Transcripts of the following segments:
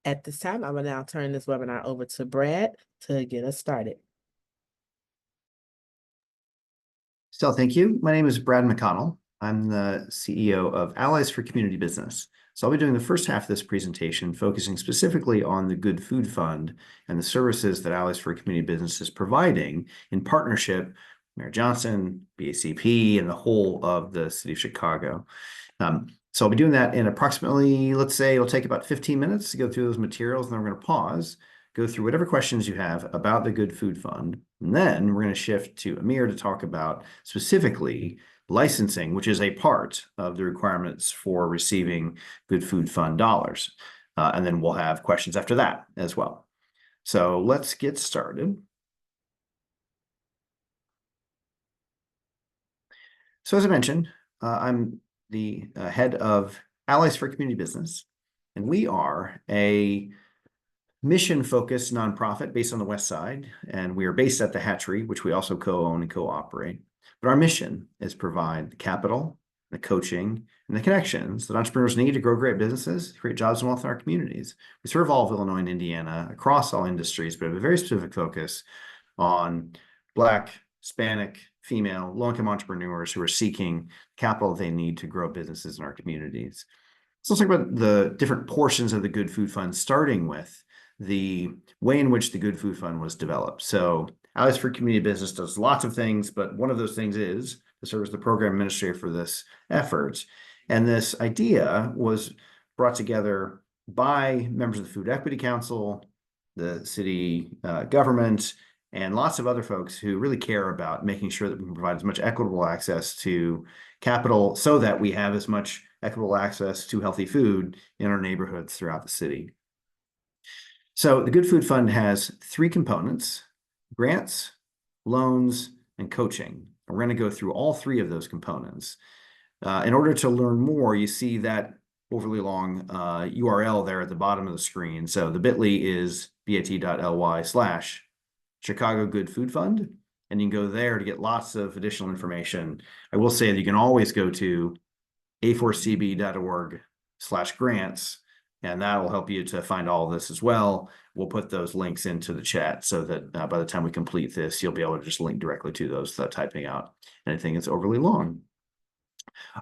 At this time, I will now turn this webinar over to Brad to get us started. Stella, thank you. My name is Brad McConnell. I'm the CEO of Allies for Community Business. So I'll be doing the first half of this presentation, focusing specifically on the Good Food Fund and the services that Allies for Community Business is providing in partnership with Mayor Johnson, BACP, and the whole of the city of Chicago. So I'll be doing that in approximately, let's say it'll take about 15 minutes to go through those materials, and then we're going to pause, go through whatever questions you have about the Good Food Fund. And then we're going to shift to Amir to talk about specifically licensing, which is a part of the requirements for receiving Good Food Fund dollars. And then we'll have questions after that as well. So let's get started. So as I mentioned, I'm the head of Allies for Community Business, and we are a mission-focused nonprofit based on the West Side, and we are based at the Hatchery, which we also co-own and co-operate. But our mission is provide the capital, the coaching, and the connections that entrepreneurs need to grow great businesses, create jobs and wealth in our communities. We serve all of Illinois and Indiana across all industries, but have a very specific focus on Black, Hispanic, female, low-income entrepreneurs who are seeking capital they need to grow businesses in our communities. So let's talk about the different portions of the Good Food Fund, starting with the way in which the Good Food Fund was developed. So Allies for Community Business does lots of things, but one of those things is to serve as the program administrator for this effort. And this idea was brought together by members of the Food Equity Council, the city government, and lots of other folks who really care about making sure that we can provide as much equitable access to capital so that we have as much equitable access to healthy food in our neighborhoods throughout the city. So the Good Food Fund has three components: grants, loans, and coaching. We're going to go through all three of those components. In order to learn more, you see that overly long URL there at the bottom of the screen. So the bit.ly is bit.ly/Chicago Good Food Fund, and you can go there to get lots of additional information. I will say that you can always go to a4cb.org/grants, and that will help you to find all of this as well. We'll put those links into the chat so that by the time we complete this, you'll be able to just link directly to those without typing out anything that's overly long.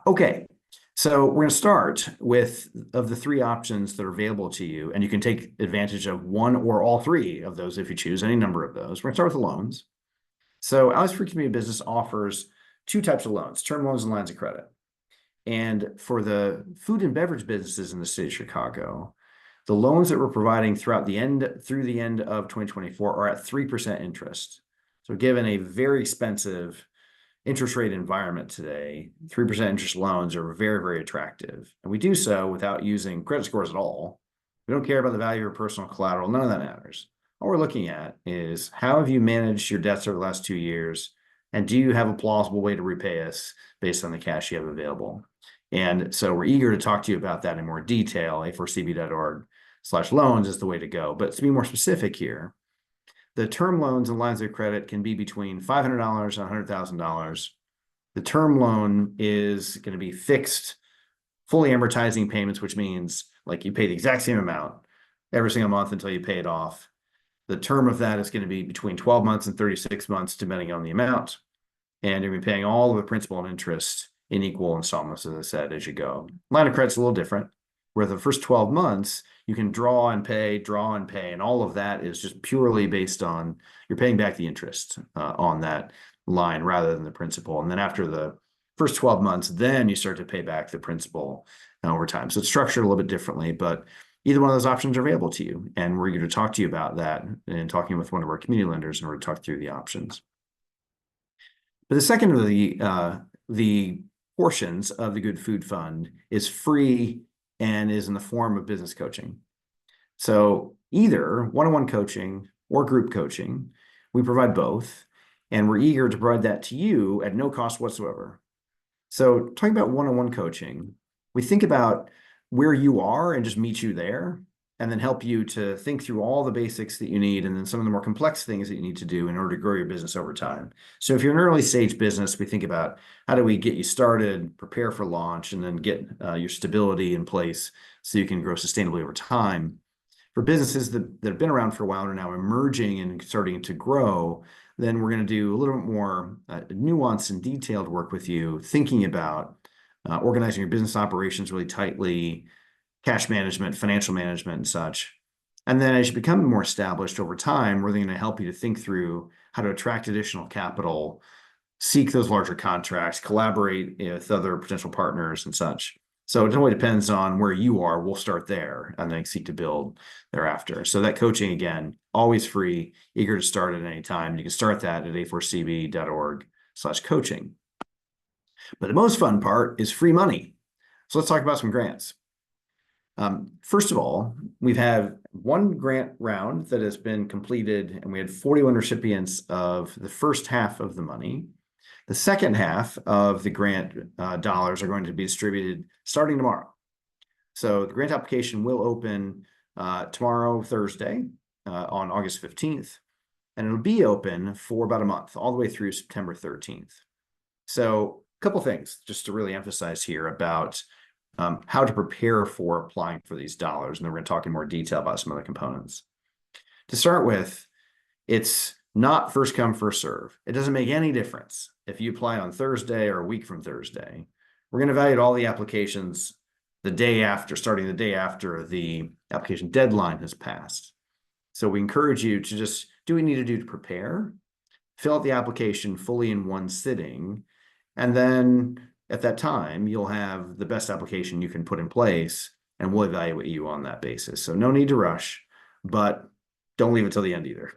Okay, so we're going to start with of the three options that are available to you, and you can take advantage of one or all three of those if you choose any number of those. We're going to start with the loans. So Allies for Community Business offers two types of loans: term loans and lines of credit. And for the food and beverage businesses in the city of Chicago, the loans that we're providing through the end of 2024 are at 3% interest. So given a very expensive interest rate environment today, 3% interest loans are very, very attractive. And we do so without using credit scores at all. We don't care about the value of your personal collateral. None of that matters. All we're looking at is how have you managed your debts over the last 2 years? And do you have a plausible way to repay us based on the cash you have available? And so we're eager to talk to you about that in more detail. a4cb.org/loans is the way to go. But to be more specific here, the term loans and lines of credit can be between $500 and $100,000. The term loan is going to be fixed, fully amortizing payments, which means like you pay the exact same amount every single month until you pay it off. The term of that is going to be between 12 months and 36 months, depending on the amount. And you're going to be paying all of the principal and interest in equal installments, as I said, as you go. Line of credit's a little different, where the first 12 months, you can draw and pay, and all of that is just purely based on you're paying back the interest on that line rather than the principal. And then after the first 12 months, then you start to pay back the principal over time. So it's structured a little bit differently, but either one of those options are available to you. And we're eager to talk to you about that and talking with one of our community lenders in order to talk through the options. But the second of the portions of the Good Food Fund is free and is in the form of business coaching. So either one-on-one coaching or group coaching, we provide both, and we're eager to provide that to you at no cost whatsoever. So talking about one-on-one coaching, we think about where you are and just meet you there, and then help you to think through all the basics that you need and then some of the more complex things that you need to do in order to grow your business over time. So if you're an early stage business, we think about how do we get you started, prepare for launch, and then get your stability in place so you can grow sustainably over time. For businesses that have been around for a while and are now emerging and starting to grow, then we're going to do a little bit more nuanced and detailed work with you, thinking about organizing your business operations really tightly, cash management, financial management, and such. And then as you become more established over time, we're going to help you to think through how to attract additional capital, seek those larger contracts, collaborate with other potential partners and such. So it totally depends on where you are. We'll start there and then seek to build thereafter. So that coaching, again, always free, eager to start at any time. You can start that at a4cb.org/coaching. But the most fun part is free money. So let's talk about some grants. First of all, we've had one grant round that has been completed, and we had 41 recipients of the first half of the money. The second half of the grant dollars are going to be distributed starting tomorrow. So the grant application will open tomorrow, Thursday, on August 15th, and it'll be open for about a month, all the way through September 13th. So a couple things just to really emphasize here about how to prepare for applying for these dollars, and then we're going to talk in more detail about some other components. To start with, it's not first come, first serve. It doesn't make any difference if you apply on Thursday or a week from Thursday. We're going to evaluate all the applications the day after, starting the day after the application deadline has passed. So we encourage you to just do what you need to do to prepare, fill out the application fully in one sitting, and then at that time, you'll have the best application you can put in place, and we'll evaluate you on that basis. So no need to rush, but don't leave it till the end either,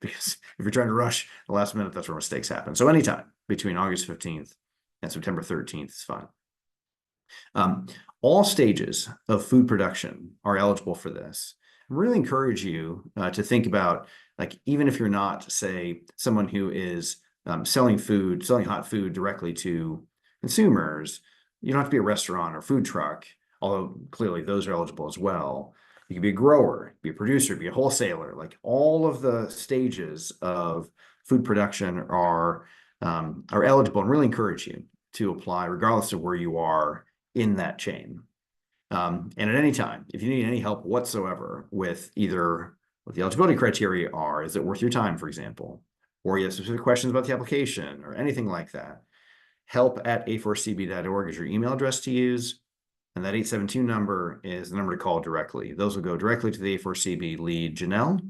because if you're trying to rush the last minute, that's where mistakes happen. So anytime between August 15th and September 13th is fine. All stages of food production are eligible for this. I really encourage you to think about, like, even if you're not, say, someone who is selling hot food directly to consumers, you don't have to be a restaurant or food truck, although clearly those are eligible as well. You can be a grower, be a producer, be a wholesaler. Like, all of the stages of food production are eligible, and really encourage you to apply regardless of where you are in that chain. And at any time, if you need any help whatsoever with either what the eligibility criteria are, is it worth your time, for example, or you have specific questions about the application or anything like that, help@a4cb.org is your email address to use. And that 872 number is the number to call directly. Those will go directly to the A4CB lead, Janelle,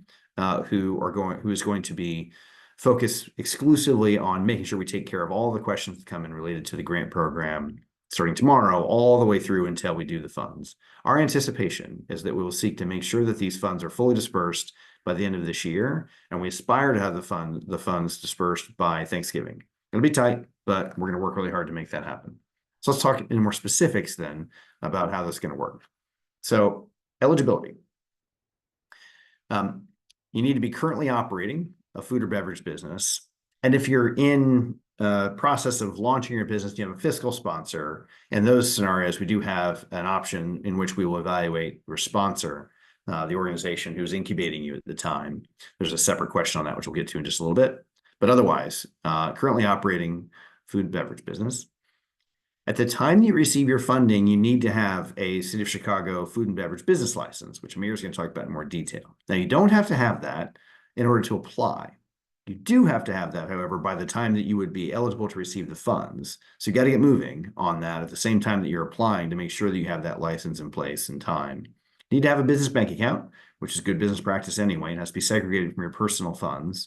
who is going to be focused exclusively on making sure we take care of all the questions that come in related to the grant program, starting tomorrow, all the way through until we do the funds. Our anticipation is that we will seek to make sure that these funds are fully dispersed by the end of this year, and we aspire to have the funds dispersed by Thanksgiving. It'll be tight, but we're going to work really hard to make that happen. So let's talk in more specifics then about how this is going to work. So eligibility. You need to be currently operating a food or beverage business. And if you're in a process of launching your business, you have a fiscal sponsor. In those scenarios, we do have an option in which we will evaluate or sponsor the organization who's incubating you at the time. There's a separate question on that, which we'll get to in just a little bit. But otherwise, currently operating food and beverage business. At the time you receive your funding, you need to have a City of Chicago food and beverage business license, which Amir is going to talk about in more detail. Now, you don't have to have that in order to apply. You do have to have that, however, by the time that you would be eligible to receive the funds. So you got to get moving on that at the same time that you're applying to make sure that you have that license in place in time. You need to have a business bank account, which is good business practice anyway. It has to be segregated from your personal funds,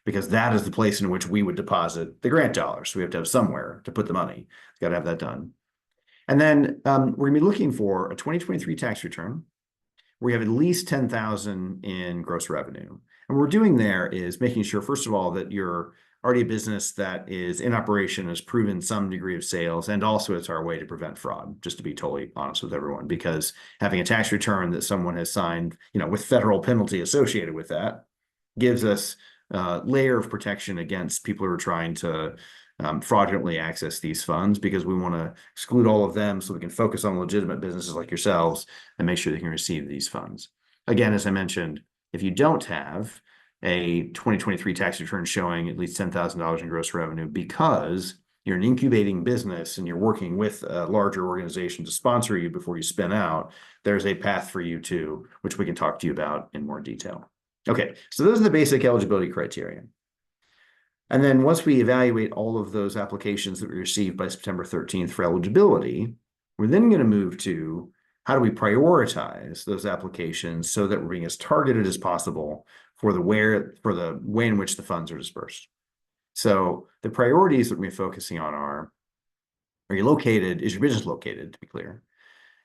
because that is the place in which we would deposit the grant dollars. So we have to have somewhere to put the money. Got to have that done. And then we're going to be looking for a 2023 tax return where you have at least $10,000 in gross revenue. And what we're doing there is making sure, first of all, that you're already a business that is in operation, has proven some degree of sales, and also it's our way to prevent fraud, just to be totally honest with everyone, because having a tax return that someone has signed, with federal penalty associated with that, gives us layer of protection against people who are trying to fraudulently access these funds, because we want to exclude all of them so we can focus on legitimate businesses like yourselves and make sure they can receive these funds. Again, as I mentioned, if you don't have a 2023 tax return showing at least $10,000 in gross revenue because you're an incubating business and you're working with a larger organization to sponsor you before you spin out, there's a path for you too, which we can talk to you about in more detail. Okay, so those are the basic eligibility criteria. And then once we evaluate all of those applications that we received by September 13th for eligibility, we're then going to move to how do we prioritize those applications so that we're being as targeted as possible for the way in which the funds are dispersed. So the priorities that we're focusing on are is your business located, to be clear,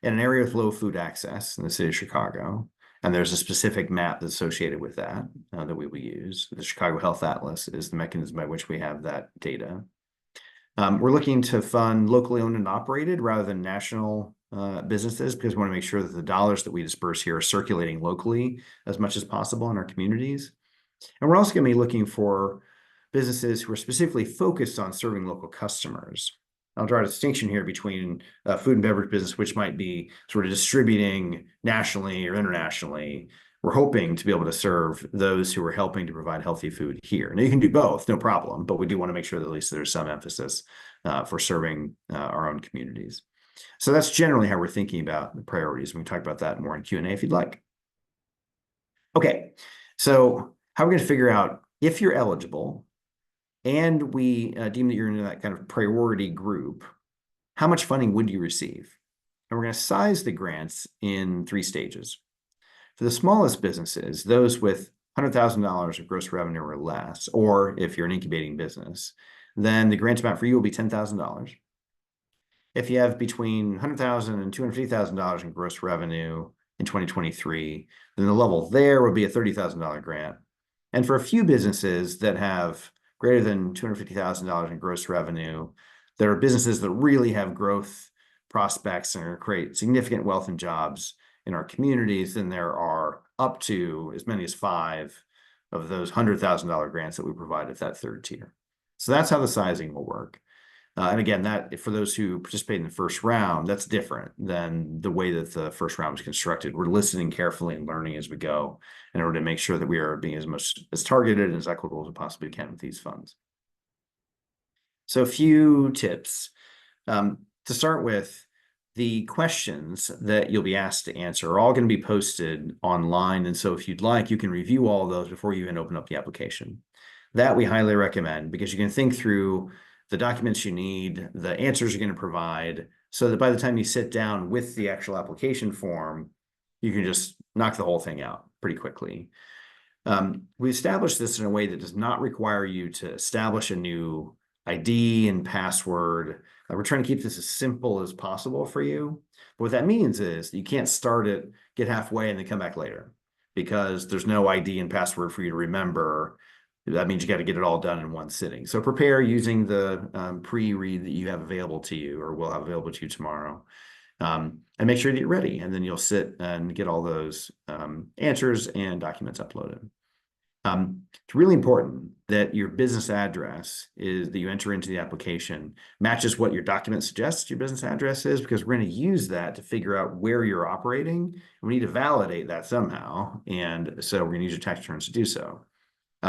in an area with low food access in the city of Chicago? And there's a specific map that's associated with that that we will use. The Chicago Health Atlas is the mechanism by which we have that data. We're looking to fund locally owned and operated rather than national businesses, because we want to make sure that the dollars that we disperse here are circulating locally as much as possible in our communities. And we're also going to be looking for businesses who are specifically focused on serving local customers. I'll draw a distinction here between food and beverage business, which might be sort of distributing nationally or internationally. We're hoping to be able to serve those who are helping to provide healthy food here. Now, you can do both, no problem, but we do want to make sure that at least there's some emphasis for serving our own communities. So that's generally how we're thinking about the priorities. We can talk about that more in Q&A if you'd like. Okay, so how are we going to figure out if you're eligible and we deem that you're in that kind of priority group, how much funding would you receive? And we're going to size the grants in 3 stages. For the smallest businesses, those with $100,000 of gross revenue or less, or if you're an incubating business, then the grant amount for you will be $10,000. If you have between $100,000 and $250,000 in gross revenue in 2023, then the level there will be a $30,000 grant. And for a few businesses that have greater than $250,000 in gross revenue, there are businesses that really have growth prospects and are going to create significant wealth and jobs in our communities, then there are up to as many as 5 of those $100,000 grants that we provide at that 3rd tier. So that's how the sizing will work. And again, that for those who participate in the first round, that's different than the way that the first round was constructed. We're listening carefully and learning as we go in order to make sure that we are being as targeted and as equitable as we possibly can with these funds. So a few tips. To start with, the questions that you'll be asked to answer are all going to be posted online. And so if you'd like, you can review all of those before you even open up the application. That we highly recommend, because you can think through the documents you need, the answers you're going to provide, so that by the time you sit down with the actual application form, you can just knock the whole thing out pretty quickly. We established this in a way that does not require you to establish a new ID and password. We're trying to keep this as simple as possible for you. But what that means is that you can't start it, get halfway, and then come back later, because there's no ID and password for you to remember. That means you got to get it all done in one sitting. So prepare using the pre-read that you have available to you, or will have available to you tomorrow. And make sure that you're ready, and then you'll sit and get all those answers and documents uploaded. It's really important that your business address that you enter into the application matches what your document suggests your business address is, because we're going to use that to figure out where you're operating. We need to validate that somehow, and so we're going to use your tax returns to do so.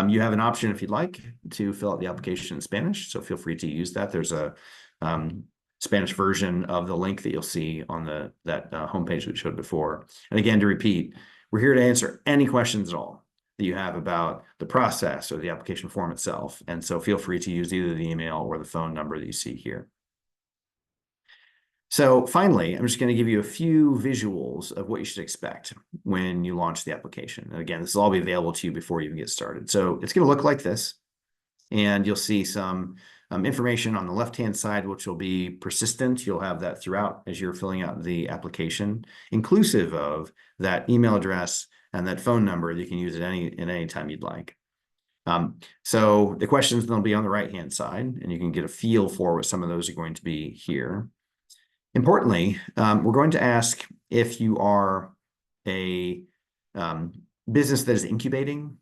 You have an option, if you'd like, to fill out the application in Spanish, so feel free to use that. There's a Spanish version of the link that you'll see on that homepage that we showed before. And again, to repeat, we're here to answer any questions at all that you have about the process or the application form itself. And so feel free to use either the email or the phone number that you see here. So finally, I'm just going to give you a few visuals of what you should expect when you launch the application. And again, this will all be available to you before you even get started. So it's going to look like this, and you'll see some information on the left-hand side, which will be persistent. You'll have that throughout as you're filling out the application, inclusive of that email address and that phone number that you can use at any time you'd like. So the questions will be on the right-hand side, and you can get a feel for what some of those are going to be here. Importantly, we're going to ask if you are a business that is incubating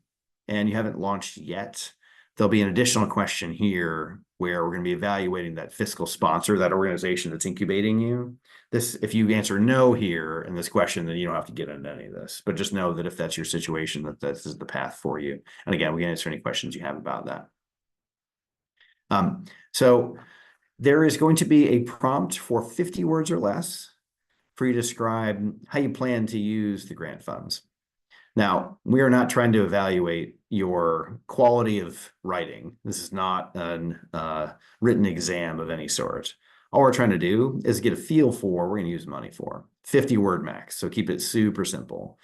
and you haven't launched yet. There'll be an additional question here where we're going to be evaluating that fiscal sponsor, that organization that's incubating you. If you answer no here in this question, then you don't have to get into any of this. But just know that if that's your situation, that this is the path for you. And again, we can answer any questions you have about that. So There is going to be a prompt for 50 words or less for you to describe how you plan to use the grant funds. Now, we are not trying to evaluate your quality of writing. This is not a written exam of any sort. All we're trying to do is get a feel for what we're going to use money for. 50-word max, so keep it super simple.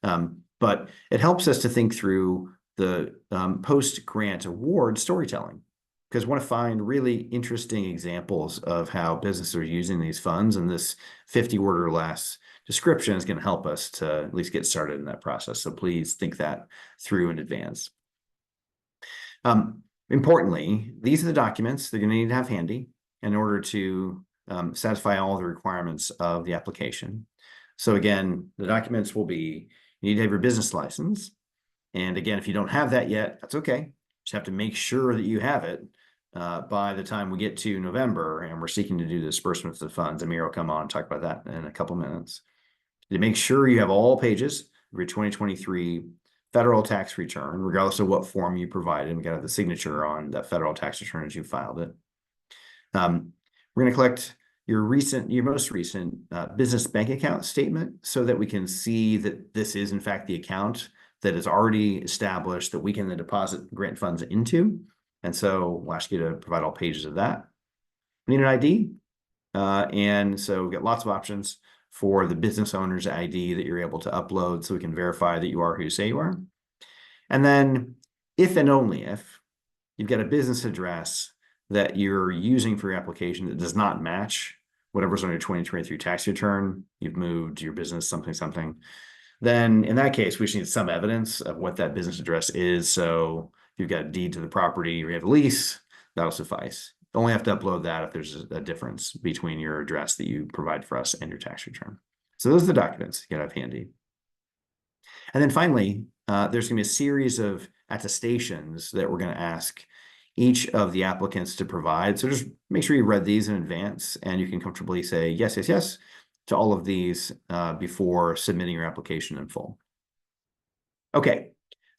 But it helps us to think through the post-grant award storytelling, because we want to find really interesting examples of how businesses are using these funds, and this 50-word or less description is going to help us to at least get started in that process. So please think that through in advance. Importantly, these are the documents they're going to need to have handy in order to satisfy all the requirements of the application. So again, the documents will be, you need to have your business license. And again, if you don't have that yet, that's okay. Just have to make sure that you have it by the time we get to November and we're seeking to do the disbursements of funds. Amir will come on and talk about that in a couple minutes. To make sure you have all pages of your 2023 federal tax return, regardless of what form you provided. We got the signature on that federal tax return as you filed it. We're going to collect your most recent business bank account statement so that we can see that this is in fact the account that is already established that we can then deposit grant funds into. And so we'll ask you to provide all pages of that. We need an ID. And so we've got lots of options for the business owner's ID that you're able to upload so we can verify that you are who you say you are. And then if and only if you've got a business address that you're using for your application that does not match whatever's on your 2023 tax return, you've moved your business something, then in that case, we just need some evidence of what that business address is. So if you've got a deed to the property or you have a lease, that'll suffice. You only have to upload that if there's a difference between your address that you provide for us and your tax return. So those are the documents you gotta have handy. And then finally, there's gonna be a series of attestations that we're gonna ask each of the applicants to provide. So just make sure you read these in advance and you can comfortably say yes, yes, yes to all of these before submitting your application in full. Okay,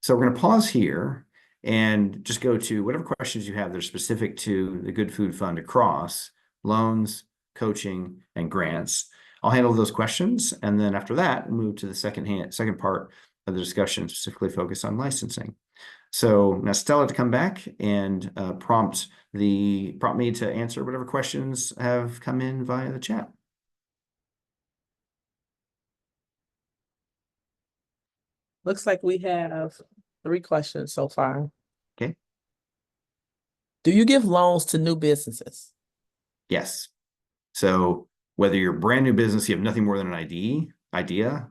so we're gonna pause here and just go to whatever questions you have that are specific to the Good Food Fund across loans, coaching, and grants. I'll handle those questions, and then after that, move to the second part of the discussion, specifically focused on licensing. So now Stella to come back and prompt me to answer whatever questions have come in via the chat. Looks like we have 3 questions so far. Okay. Do you give loans to new businesses? Yes. So whether you're a brand new business, you have nothing more than an idea,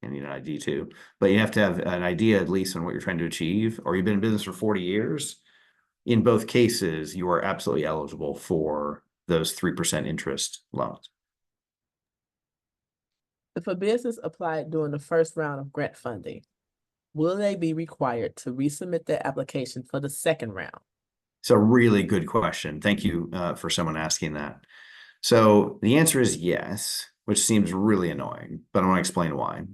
and you need an ID too, but you have to have an idea at least on what you're trying to achieve, or you've been in business for 40 years. In both cases, you are absolutely eligible for those 3% interest loans. If a business applied during the first round of grant funding, will they be required to resubmit their application for the second round? So really good question. Thank you for someone asking that. So the answer is yes, which seems really annoying, but I want to explain why.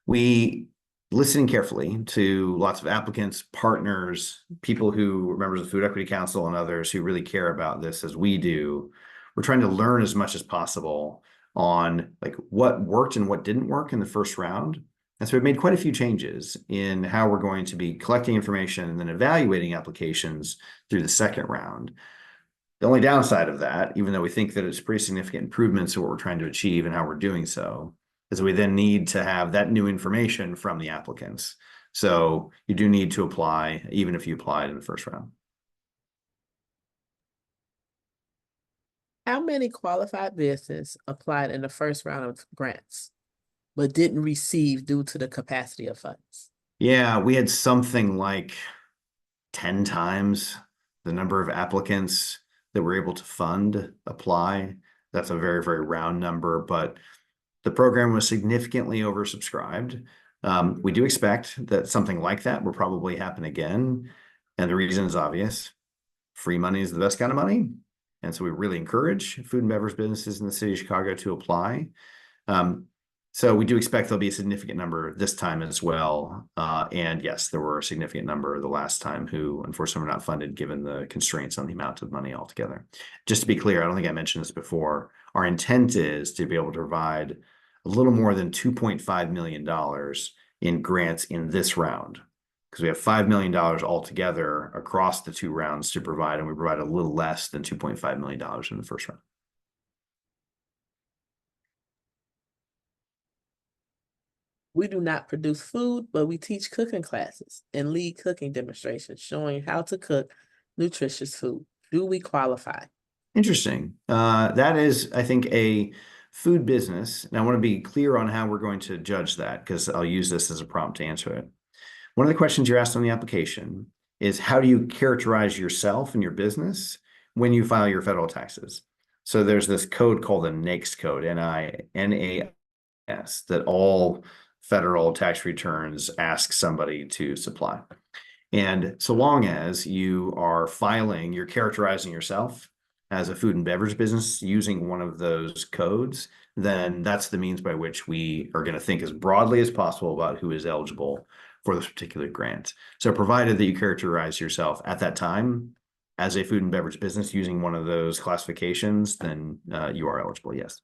We listening carefully to lots of applicants, partners, people who are members of the Food Equity Council and others who really care about this as we do. We're trying to learn as much as possible on like what worked and what didn't work in the first round. And so we've made quite a few changes in how we're going to be collecting information and then evaluating applications through the second round. The only downside of that, even though we think that it's pretty significant improvements to what we're trying to achieve and how we're doing so, is we then need to have that new information from the applicants. So you do need to apply, even if you applied in the first round. How many qualified businesses applied in the first round of grants, but didn't receive due to the capacity of funds? Yeah, we had something like 10 times the number of applicants that were able to fund apply. That's a very, very round number, but the program was significantly oversubscribed. We do expect that something like that will probably happen again. And the reason is obvious. Free money is the best kind of money. And so we really encourage food and beverage businesses in the city of Chicago to apply. So we do expect there'll be a significant number this time as well. And yes, there were a significant number the last time who unfortunately were not funded given the constraints on the amount of money altogether. Just to be clear, I don't think I mentioned this before. Our intent is to be able to provide a little more than $2.5 million in grants in this round, because we have $5 million altogether across the two rounds to provide, and we provide a little less than $2.5 million in the first round. We do not produce food, but we teach cooking classes and lead cooking demonstrations showing how to cook nutritious food. Do we qualify? Interesting. That is, I think, a food business. And I want to be clear on how we're going to judge that, because I'll use this as a prompt to answer it. One of the questions you're asked on the application is, how do you characterize yourself and your business when you file your federal taxes? So there's this code called the NAICS code, N-I-N-A-S, that all federal tax returns ask somebody to supply. And so long as you are filing, you're characterizing yourself as a food and beverage business using one of those codes, then that's the means by which we are going to think as broadly as possible about who is eligible for this particular grant. So provided that you characterize yourself at that time as a food and beverage business using one of those classifications, then you are eligible, yes.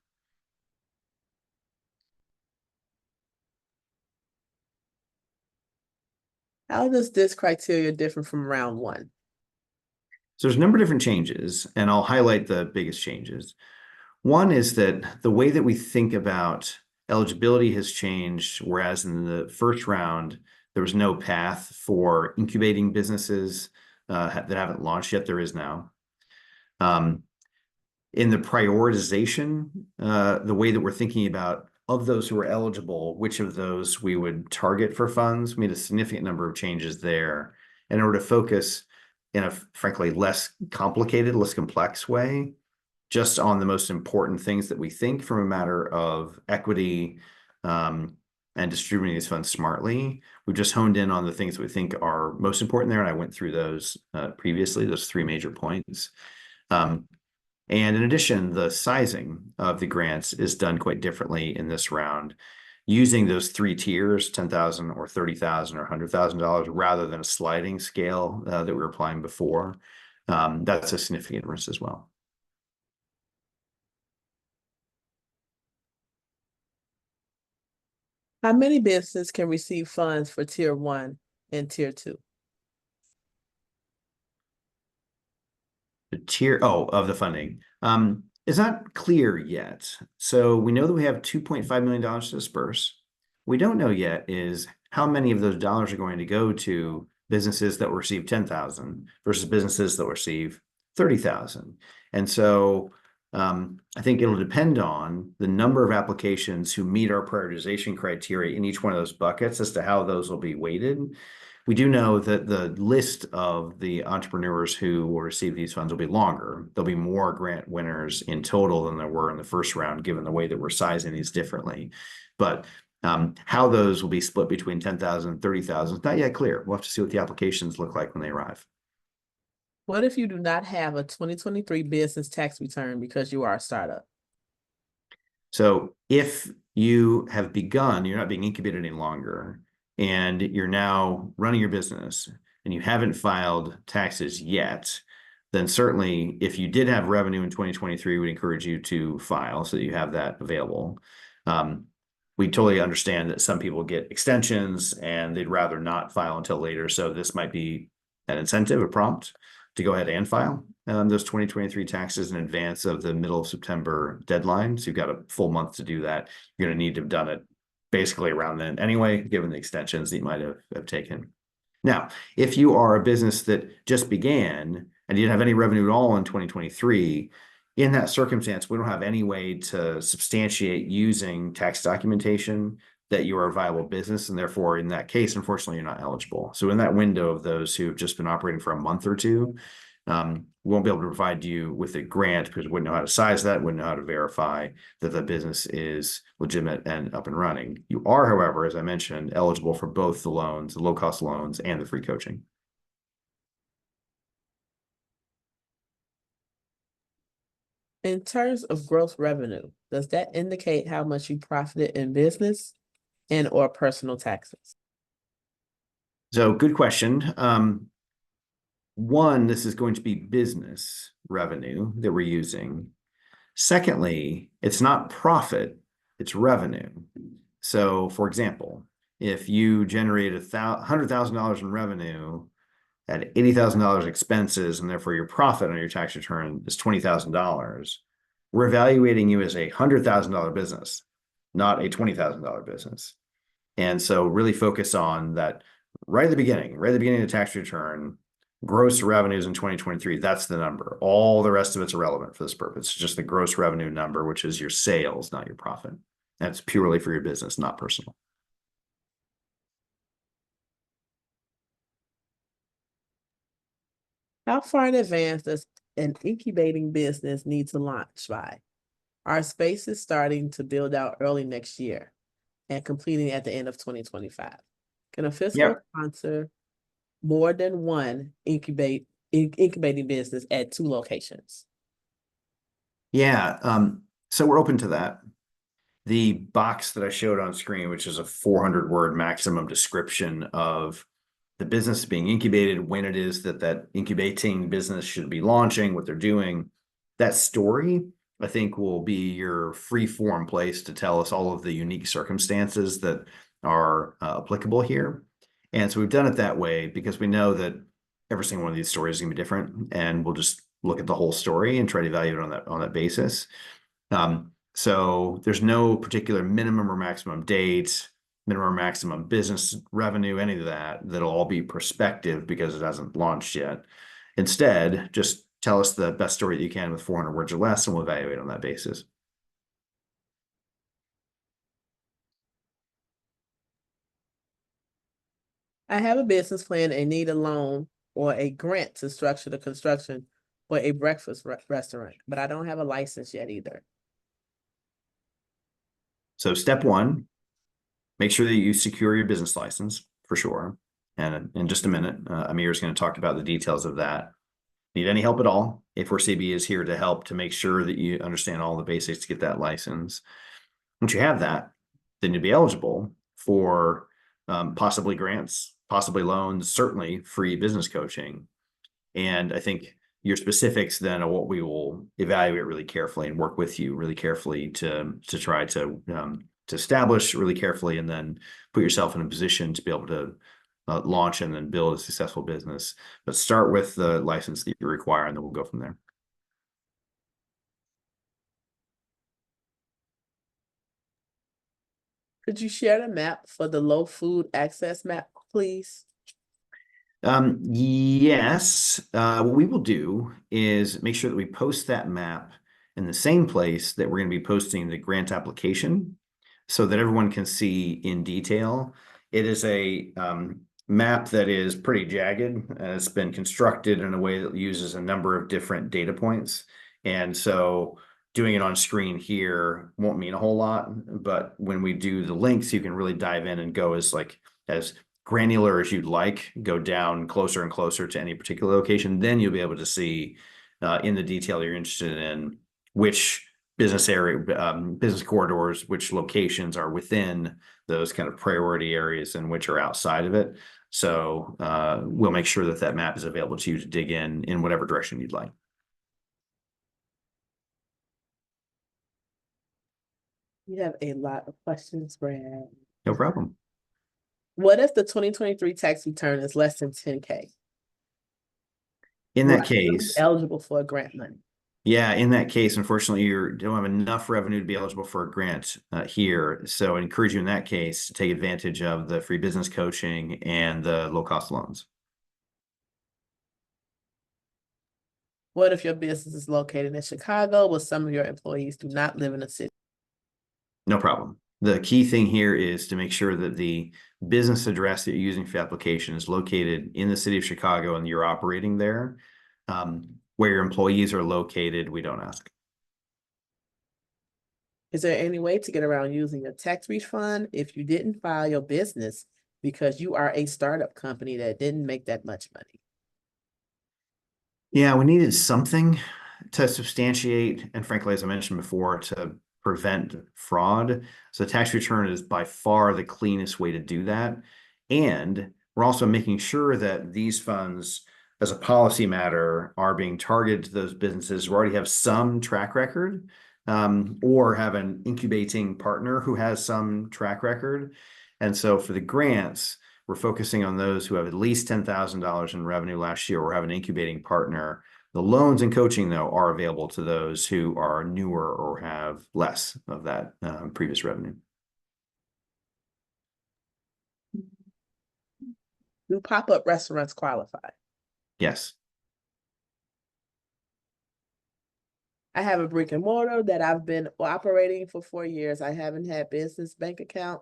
How does this criteria differ from round one? So there's a number of different changes, and I'll highlight the biggest changes. One is that the way that we think about eligibility has changed, whereas in the first round, there was no path for incubating businesses that haven't launched yet. There is now. In the prioritization, the way that we're thinking about of those who are eligible, which of those we would target for funds, made a significant number of changes there in order to focus in a frankly less complicated, less complex way, just on the most important things that we think from a matter of equity and distributing these funds smartly. We've just honed in on the things that we think are most important there, and I went through those previously, those three major points. And in addition, the sizing of the grants is done quite differently in this round, using those three tiers, $10,000 or $30,000 or $100,000, rather than a sliding scale that we were applying before. That's a significant difference as well. How many businesses can receive funds for tier one and tier two? The tier of the funding is not clear yet. So we know that we have $2.5 million to disperse. We don't know yet is how many of those dollars are going to go to businesses that will receive 10,000 versus businesses that will receive 30,000. And so I think it'll depend on the number of applications who meet our prioritization criteria in each one of those buckets as to how those will be weighted. We do know that the list of the entrepreneurs who will receive these funds will be longer. There'll be more grant winners in total than there were in the first round, given the way that we're sizing these differently. But how those will be split between 10,000 and 30,000 is not yet clear. We'll have to see what the applications look like when they arrive. What if you do not have a 2023 business tax return because you are a startup? So if you have begun, you're not being incubated any longer, and you're now running your business and you haven't filed taxes yet, then certainly if you did have revenue in 2023, we'd encourage you to file so that you have that available. We totally understand that some people get extensions and they'd rather not file until later. So this might be an incentive, a prompt to go ahead and file those 2023 taxes in advance of the middle of September deadline. So you've got a full month to do that. You're going to need to have done it basically around then anyway, given the extensions that you might have taken. Now, if you are a business that just began and you didn't have any revenue at all in 2023, in that circumstance, we don't have any way to substantiate using tax documentation that you are a viable business, and therefore, in that case, unfortunately, you're not eligible. So in that window of those who have just been operating for a month or two, we won't be able to provide you with a grant because we wouldn't know how to size that, wouldn't know how to verify that the business is legitimate and up and running. You are, however, as I mentioned, eligible for both the loans, the low-cost loans, and the free coaching. In terms of gross revenue, does that indicate how much you profited in business and or personal taxes? So good question. One, this is going to be business revenue that we're using. Secondly, it's not profit, it's revenue. So for example, if you generated $100,000 in revenue at $80,000 expenses, and therefore your profit on your tax return is $20,000, we're evaluating you as a $100,000 business, not a $20,000 business. And so really focus on that right at the beginning of the tax return, gross revenues in 2023, that's the number. All the rest of it's irrelevant for this purpose. It's just the gross revenue number, which is your sales, not your profit. That's purely for your business, not personal. How far in advance does an incubating business need to launch by? Our space is starting to build out early next year and completing at the end of 2025. Can a fiscal sponsor more than one incubating business at 2 locations? Yeah, so we're open to that. The box that I showed on screen, which is a 400-word maximum description of the business being incubated, when it is that that incubating business should be launching, what they're doing, that story, I think, will be your free form place to tell us all of the unique circumstances that are applicable here. And so we've done it that way because we know that every single one of these stories is going to be different, and we'll just look at the whole story and try to evaluate on that basis. So there's no particular minimum or maximum date, minimum or maximum business revenue, any of that. That'll all be prospective because it hasn't launched yet. Instead, just tell us the best story that you can with 400 words or less, and we'll evaluate on that basis. I have a business plan and need a loan or a grant to structure the construction for a breakfast restaurant, but I don't have a license yet either. So step one, make sure that you secure your business license for sure. And in just a minute, Amir is going to talk about the details of that. Need any help at all? A4CB is here to help to make sure that you understand all the basics to get that license. Once you have that, then you'll be eligible for possibly grants, possibly loans, certainly free business coaching. And I think your specifics then are what we will evaluate really carefully and work with you really carefully to try to establish really carefully, and then put yourself in a position to be able to launch and then build a successful business. But start with the license that you require, and then we'll go from there. Could you share the map for the low food access map, please? Yes, what we will do is make sure that we post that map in the same place that we're going to be posting the grant application, so that everyone can see in detail. It is a map that is pretty jagged. It's been constructed in a way that uses a number of different data points. And so doing it on screen here won't mean a whole lot, but when we do the links, you can really dive in and go as granular as you'd like, go down closer and closer to any particular location. Then you'll be able to see in the detail you're interested in which business area, business corridors, which locations are within those kind of priority areas and which are outside of it. So we'll make sure that that map is available to you to dig in whatever direction you'd like. You have a lot of questions, Brad. No problem. What if the 2023 tax return is less than 10K? In that Will I be case, eligible for a grant money? yeah, in that case, unfortunately, you don't have enough revenue to be eligible for a grant here. So I encourage you in that case to take advantage of the free business coaching and the low-cost loans. What if your business is located in Chicago, but some of your employees do not live in the city? No problem. The key thing here is to make sure that the business address that you're using for the application is located in the city of Chicago and you're operating there. Where your employees are located, we don't ask. Is there any way to get around using a tax refund if you didn't file your business because you are a startup company that didn't make that much money? Yeah, we needed something to substantiate, and frankly, as I mentioned before, to prevent fraud. So the tax return is by far the cleanest way to do that. And we're also making sure that these funds, as a policy matter, are being targeted to those businesses who already have some track record, or have an incubating partner who has some track record. And so for the grants, we're focusing on those who have at least $10,000 in revenue last year or have an incubating partner. The loans and coaching, though, are available to those who are newer or have less of that previous revenue. Do pop-up restaurants qualify? Yes. I have a brick and mortar that I've been operating for 4 years. I haven't had business bank account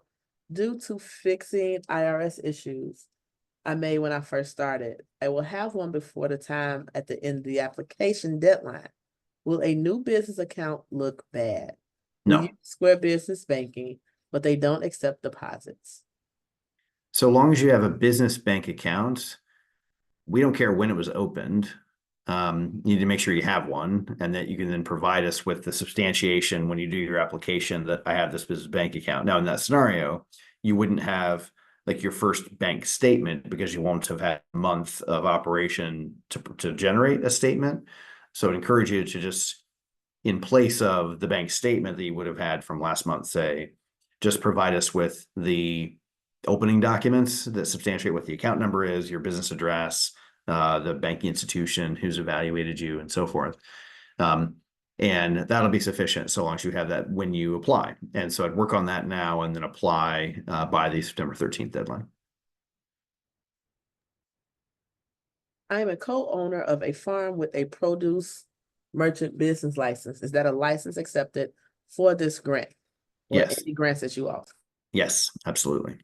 due to fixing IRS issues I made when I first started. I will have one before the time at the end of the application deadline. Will a new business account look bad? We No. use Square Business Banking, but they don't accept deposits. So long as you have a business bank account, we don't care when it was opened. You need to make sure you have one, and that you can then provide us with the substantiation when you do your application that I have this business bank account. Now, in that scenario, you wouldn't have like your first bank statement because you won't have had a month of operation to generate a statement. So I'd encourage you to just, in place of the bank statement that you would have had from last month, say, just provide us with the opening documents that substantiate what the account number is, your business address, the banking institution who's evaluated you, and so forth. And that'll be sufficient so long as you have that when you apply. And so I'd work on that now and then apply by the September 13th deadline. I am a co-owner of a farm with a produce merchant business license. Is that a license accepted for this grant? Or Yes. any grants that you offer? Yes, absolutely.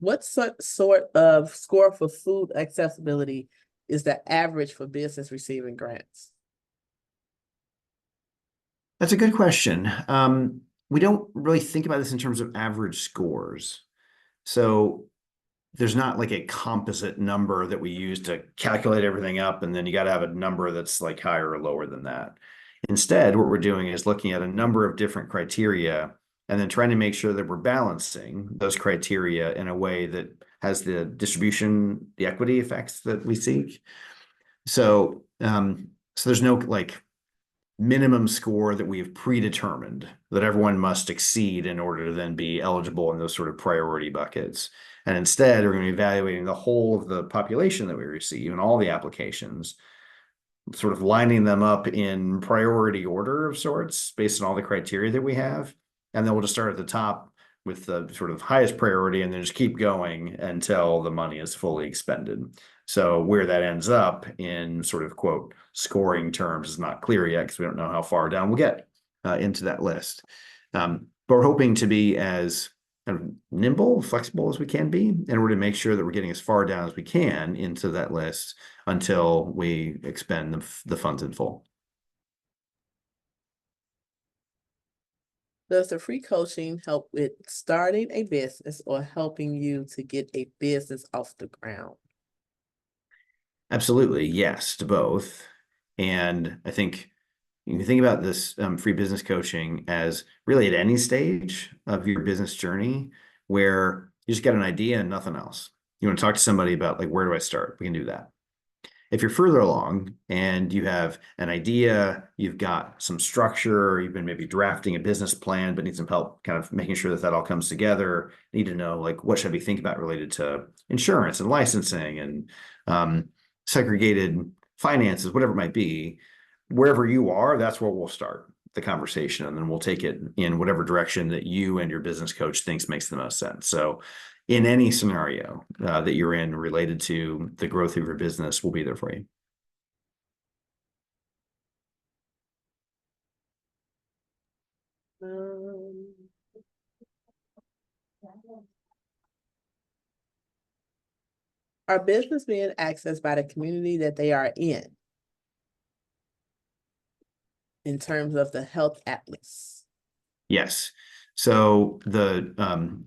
What sort of score for food accessibility is the average for business receiving grants? That's a good question. We don't really think about this in terms of average scores. So there's not like a composite number that we use to calculate everything up, and then you got to have a number that's like higher or lower than that. Instead, what we're doing is looking at a number of different criteria and then trying to make sure that we're balancing those criteria in a way that has the distribution, the equity effects that we seek. So, so there's no like minimum score that we've predetermined that everyone must exceed in order to then be eligible in those sort of priority buckets. And instead, we're going to be evaluating the whole of the population that we receive and all the applications, sort of lining them up in priority order of sorts based on all the criteria that we have. And then we'll just start at the top with the sort of highest priority and then just keep going until the money is fully expended. So where that ends up in sort of quote scoring terms is not clear yet because we don't know how far down we'll get into that list. But we're hoping to be as kind of nimble, flexible as we can be in order to make sure that we're getting as far down as we can into that list until we expend the funds in full. Does the free coaching help with starting a business or helping you to get a business off the ground? Absolutely, yes, to both. And I think you can think about this free business coaching as really at any stage of your business journey where you just got an idea and nothing else. You want to talk to somebody about like, where do I start? We can do that. If you're further along and you have an idea, you've got some structure, you've been maybe drafting a business plan, but need some help kind of making sure that that all comes together, need to know like, what should I be thinking about related to insurance and licensing and segregated finances, whatever it might be. Wherever you are, that's where we'll start the conversation, and then we'll take it in whatever direction that you and your business coach thinks makes the most sense. So in any scenario that you're in related to the growth of your business, we'll be there for you. Are business being accessed by the community that they are in terms of the health atlas? Yes. So the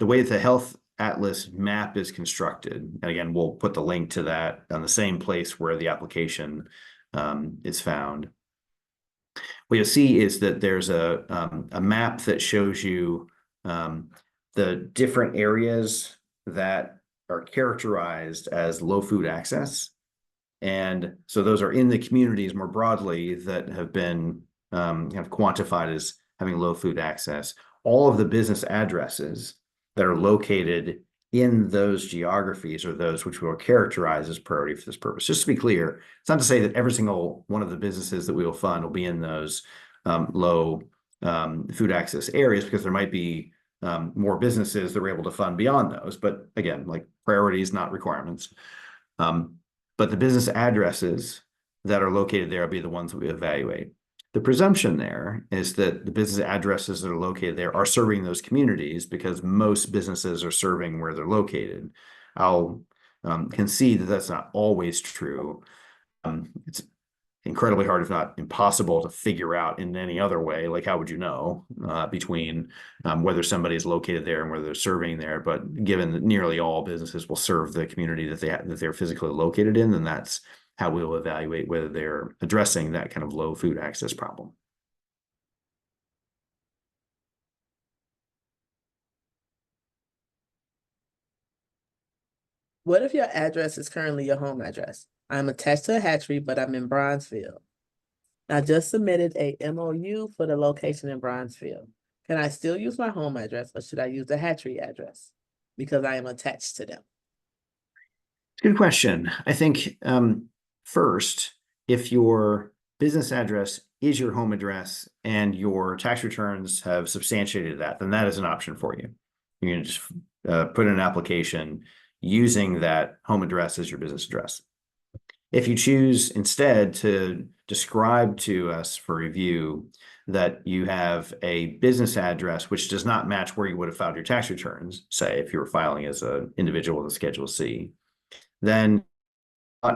way that the Health Atlas map is constructed, and again, we'll put the link to that on the same place where the application is found. What you'll see is that there's a map that shows you the different areas that are characterized as low food access. And so those are in the communities more broadly that have been kind of quantified as having low food access. All of the business addresses that are located in those geographies are those which we will characterize as priority for this purpose. Just to be clear, it's not to say that every single one of the businesses that we will fund will be in those low food access areas, because there might be more businesses that we're able to fund beyond those. But again, like priorities, not requirements. But the business addresses that are located there will be the ones that we evaluate. The presumption there is that the business addresses that are located there are serving those communities, because most businesses are serving where they're located. I'll concede that that's not always true. It's incredibly hard, if not impossible, to figure out in any other way. Like, how would you know between whether somebody is located there and whether they're serving there? But given that nearly all businesses will serve the community that they're physically located in, then that's how we'll evaluate whether they're addressing that kind of low food access problem. What if your address is currently your home address? I'm attached to a hatchery, but I'm in Bronzeville. I just submitted a MOU for the location in Bronzeville. Can I still use my home address, or should I use the hatchery address because I am attached to them? Good question. I think first, if your business address is your home address and your tax returns have substantiated that, then that is an option for you. You can just put in an application using that home address as your business address. If you choose instead to describe to us for review that you have a business address which does not match where you would have filed your tax returns, say if you were filing as an individual with a Schedule C, then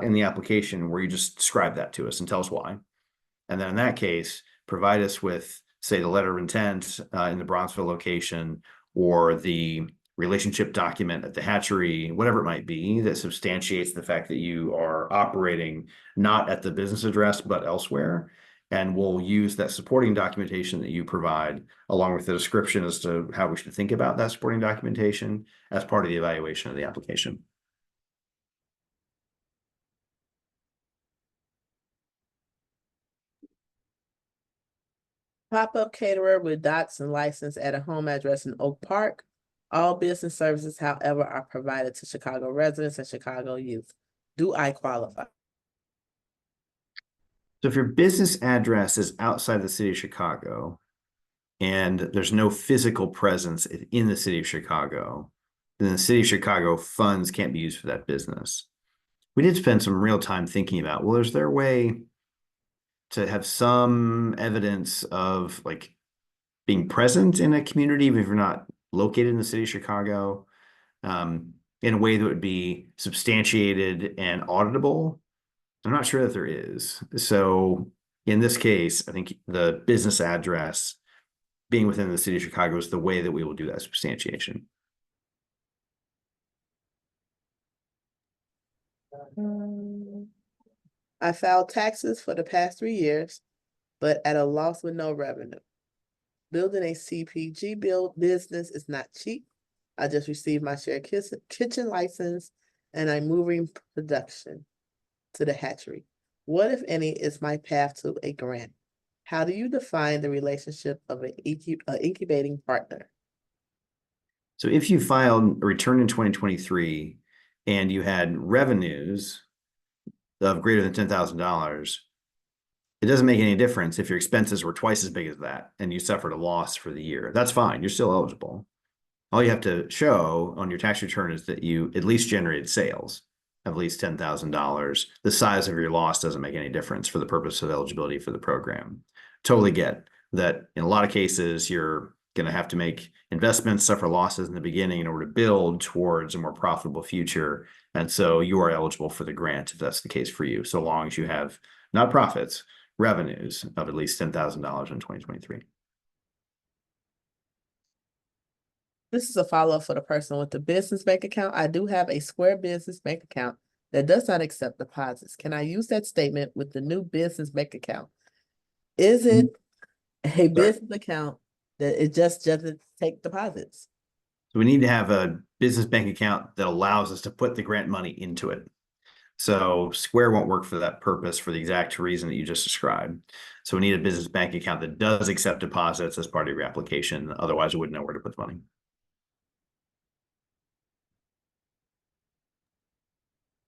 in the application where you just describe that to us and tell us why. And then in that case, provide us with, say, the letter of intent in the Bronzeville location, or the relationship document at the hatchery, whatever it might be, that substantiates the fact that you are operating not at the business address, but elsewhere. And we'll use that supporting documentation that you provide, along with the description as to how we should think about that supporting documentation, as part of the evaluation of the application. Pop-up caterer with docs and license at a home address in Oak Park. All business services, however, are provided to Chicago residents and Chicago youth. Do I qualify? So if your business address is outside the city of Chicago and there's no physical presence in the city of Chicago, then the city of Chicago funds can't be used for that business. We did spend some real time thinking about, well, is there a way to have some evidence of like being present in a community, even if you're not located in the city of Chicago, in a way that would be substantiated and auditable? I'm not sure that there is. So in this case, I think the business address being within the city of Chicago is the way that we will do that substantiation. I filed taxes for the past 3 years, but at a loss with no revenue. Building a CPG business is not cheap. I just received my shared kitchen license, and I'm moving production to the hatchery. What, if any, is my path to a grant? How do you define the relationship of an incubating partner? So if you filed a return in 2023 and you had revenues of greater than $10,000, it doesn't make any difference if your expenses were twice as big as that and you suffered a loss for the year. That's fine. You're still eligible. All you have to show on your tax return is that you at least generated sales of at least $10,000. The size of your loss doesn't make any difference for the purpose of eligibility for the program. Totally get that in a lot of cases, you're going to have to make investments, suffer losses in the beginning in order to build towards a more profitable future. And so you are eligible for the grant if that's the case for you, so long as you have not profits, revenues of at least $10,000 in 2023. This is a follow-up for the person with the business bank account. I do have a Square business bank account that does not accept deposits. Can I use that statement with the new business bank account? Is it a Sorry. business account that it just doesn't take deposits? So we need to have a business bank account that allows us to put the grant money into it. So Square won't work for that purpose for the exact reason that you just described. So we need a business bank account that does accept deposits as part of your application. Otherwise, we wouldn't know where to put the money.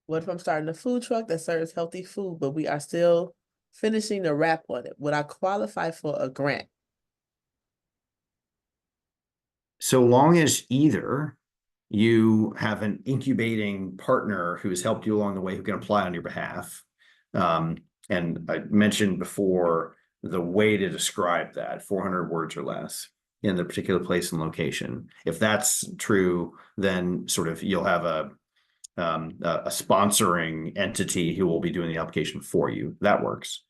What if I'm starting a food truck that serves healthy food, but we are still finishing the wrap on it? Would I qualify for a grant? So long as either you have an incubating partner who has helped you along the way who can apply on your behalf. And I mentioned before the way to describe that 400 words or less in the particular place and location. If that's true, then sort of you'll have a sponsoring entity who will be doing the application for you. That works.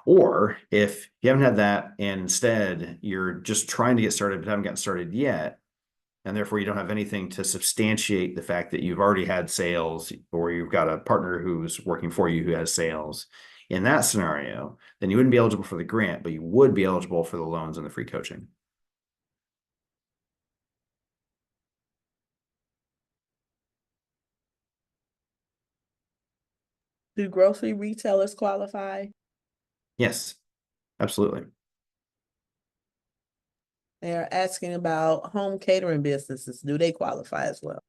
Or if you haven't had that and instead you're just trying to get started but haven't gotten started yet, and therefore you don't have anything to substantiate the fact that you've already had sales or you've got a partner who's working for you who has sales, in that scenario, then you wouldn't be eligible for the grant, but you would be eligible for the loans and the free coaching. Do grocery retailers qualify? Yes, absolutely. They are asking about home catering businesses. Do they qualify as well?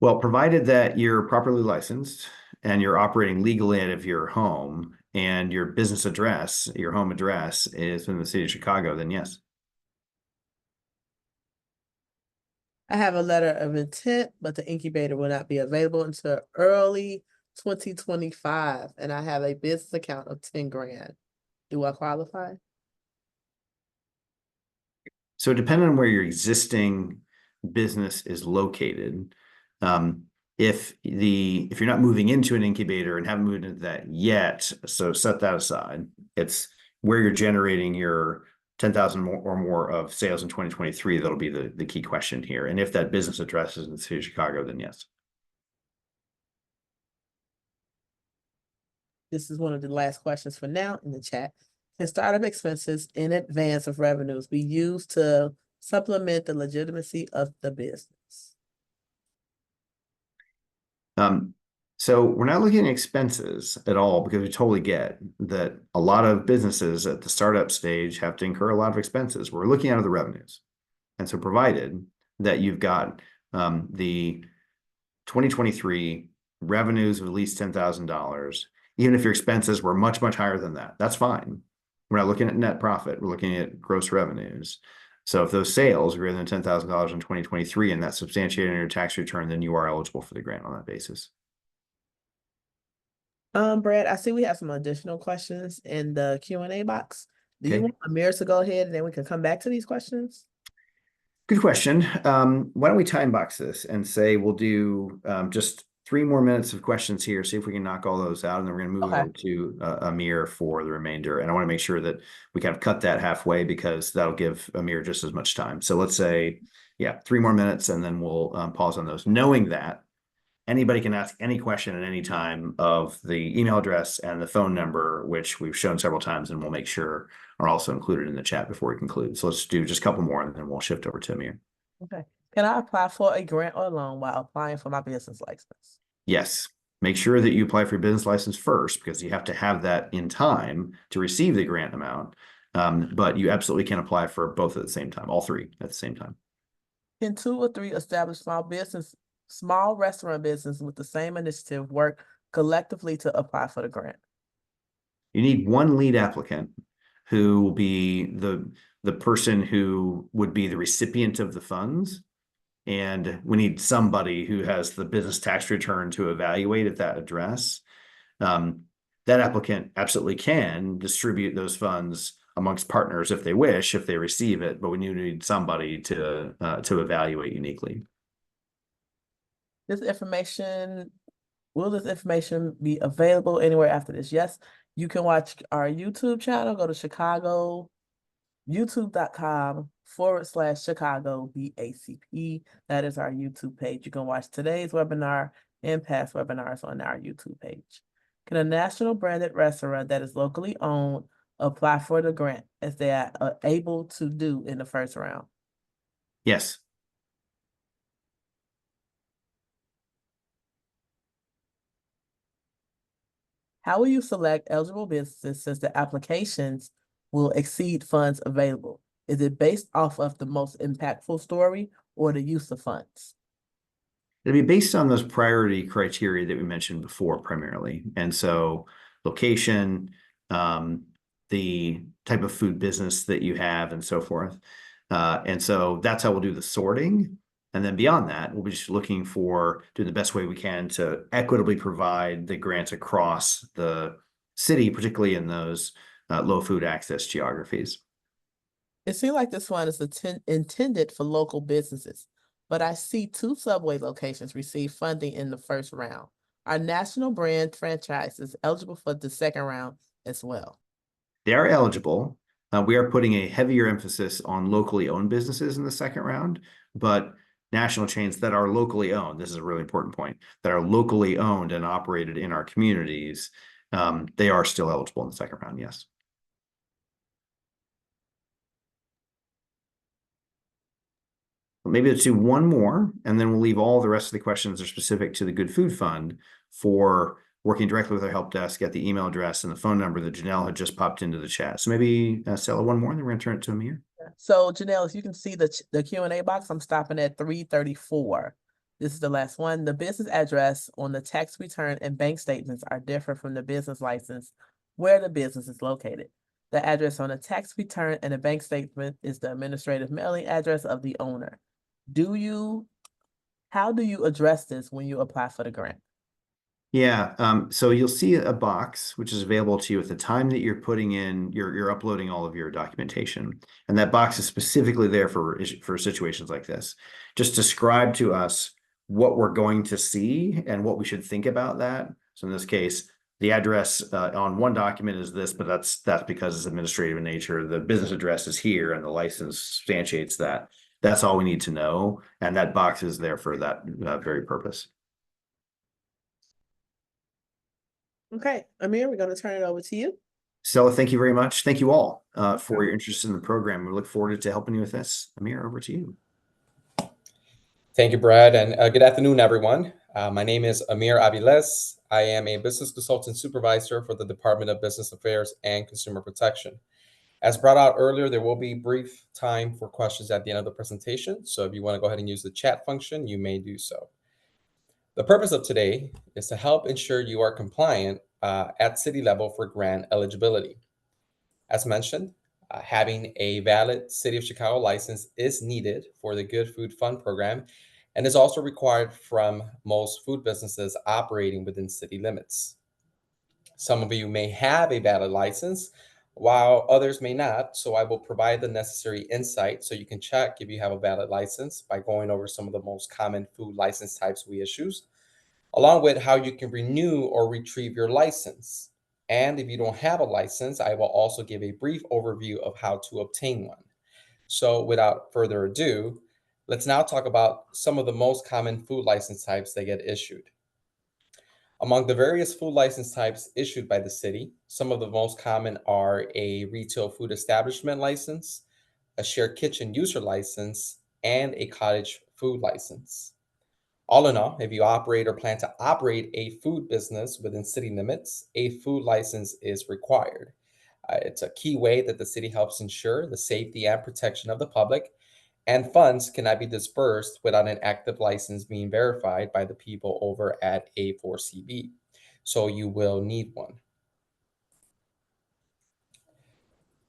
Well, provided that you're properly licensed and you're operating legally out of your home and your business address, your home address is in the city of Chicago, then yes. I have a letter of intent, but the incubator will not be available until early 2025. And I have a business account of 10 grand. Do I qualify? So depending on where your existing business is located, if you're not moving into an incubator and haven't moved into that yet, so set that aside. It's where you're generating your 10,000 or more of sales in 2023. That'll be the key question here. And if that business address is in the city of Chicago, then yes. This is one of the last questions for now in the chat. Can startup expenses in advance of revenues be used to supplement the legitimacy of the business? So we're not looking at expenses at all because we totally get that a lot of businesses at the startup stage have to incur a lot of expenses. We're looking at the revenues. And so provided that you've got the 2023 revenues of at least $10,000, even if your expenses were much, much higher than that, that's fine. We're not looking at net profit. We're looking at gross revenues. So if those sales are greater than $10,000 in 2023 and that's substantiated in your tax return, then you are eligible for the grant on that basis. Brad, I see we have some additional questions in the Q&A box. Do you Okay. want Amir to go ahead and then we can come back to these questions? Good question. Why don't we time box this and say we'll do just 3 more minutes of questions here, see if we can knock all those out, and then we're going to move over to Amir for the remainder. And I want to make sure that we kind of cut that halfway because that'll give Amir just as much time. So let's say, yeah, 3 more minutes, and then we'll pause on those, knowing that anybody can ask any question at any time of the email address and the phone number, which we've shown several times, and we'll make sure are also included in the chat before we conclude. So let's do just a couple more, and then we'll shift over to Amir. Okay. Can I apply for a grant or loan while applying for my business license? Yes. Make sure that you apply for your business license first because you have to have that in time to receive the grant amount. But you absolutely can apply for both at the same time, all 3 at the same time. Can 2 or 3 established small restaurant business with the same initiative work collectively to apply for the grant? You need 1 lead applicant who will be the person who would be the recipient of the funds. And we need somebody who has the business tax return to evaluate at that address. That applicant absolutely can distribute those funds amongst partners if they wish, if they receive it, but we need somebody to evaluate uniquely. Will this information be available anywhere after this? Yes, you can watch our YouTube channel, go to Chicago youtube.com/Chicago BACP. That is our YouTube page. You can watch today's webinar and past webinars on our YouTube page. Can a national branded restaurant that is locally owned apply for the grant as they are able to do in the first round? Yes. How will you select eligible businesses since the applications will exceed funds available? Is it based off of the most impactful story or the use of funds? It'll be based on those priority criteria that we mentioned before primarily. And so location, the type of food business that you have and so forth. And so that's how we'll do the sorting. And then beyond that, we'll be just looking for doing the best way we can to equitably provide the grants across the city, particularly in those low food access geographies. It seems like this one is intended for local businesses, but I see 2 Subway locations receive funding in the first round. Are national brand franchises eligible for the second round as well? They are eligible. We are putting a heavier emphasis on locally owned businesses in the second round, but national chains that are locally owned, this is a really important point, that are locally owned and operated in our communities, they are still eligible in the second round, yes. Maybe let's do one more, and then we'll leave all the rest of the questions that are specific to the Good Food Fund for working directly with our help desk at the email address and the phone number that Janelle had just popped into the chat. So maybe Stella, one more, and then we're going to turn it to Amir. So Janelle, if you can see the Q&A box, I'm stopping at 334. This is the last one. The business address on the tax return and bank statements are different from the business license where the business is located. The address on the tax return and the bank statement is the administrative mailing address of the owner. How do you address this when you apply for the grant? Yeah, so you'll see a box which is available to you at the time that you're putting in, you're uploading all of your documentation, and that box is specifically there for situations like this. Just describe to us what we're going to see and what we should think about that. So in this case, the address on one document is this, but that's because it's administrative in nature. The business address is here, and the license substantiates that. That's all we need to know, and that box is there for that very purpose. Okay, Amir, we're going to turn it over to you. Stella, thank you very much. Thank you all for your interest in the program. We look forward to helping you with this. Amir, over to you. Thank you, Brad, and good afternoon, everyone. My name is Amir Aviles. I am a business consultant supervisor for the Department of Business Affairs and Consumer Protection. As brought out earlier, there will be brief time for questions at the end of the presentation. So if you want to go ahead and use the chat function, you may do so. The purpose of today is to help ensure you are compliant at city level for grant eligibility. As mentioned, having a valid City of Chicago license is needed for the Good Food Fund program and is also required from most food businesses operating within city limits. Some of you may have a valid license, while others may not. So I will provide the necessary insight so you can check if you have a valid license by going over some of the most common food license types we issue, along with how you can renew or retrieve your license. And if you don't have a license, I will also give a brief overview of how to obtain one. So without further ado, let's now talk about some of the most common food license types that get issued. Among the various food license types issued by the city, some of the most common are a retail food establishment license, a shared kitchen user license, and a cottage food license. All in all, if you operate or plan to operate a food business within city limits, a food license is required. It's a key way that the city helps ensure the safety and protection of the public, and funds cannot be dispersed without an active license being verified by the people over at A4CB. So you will need one.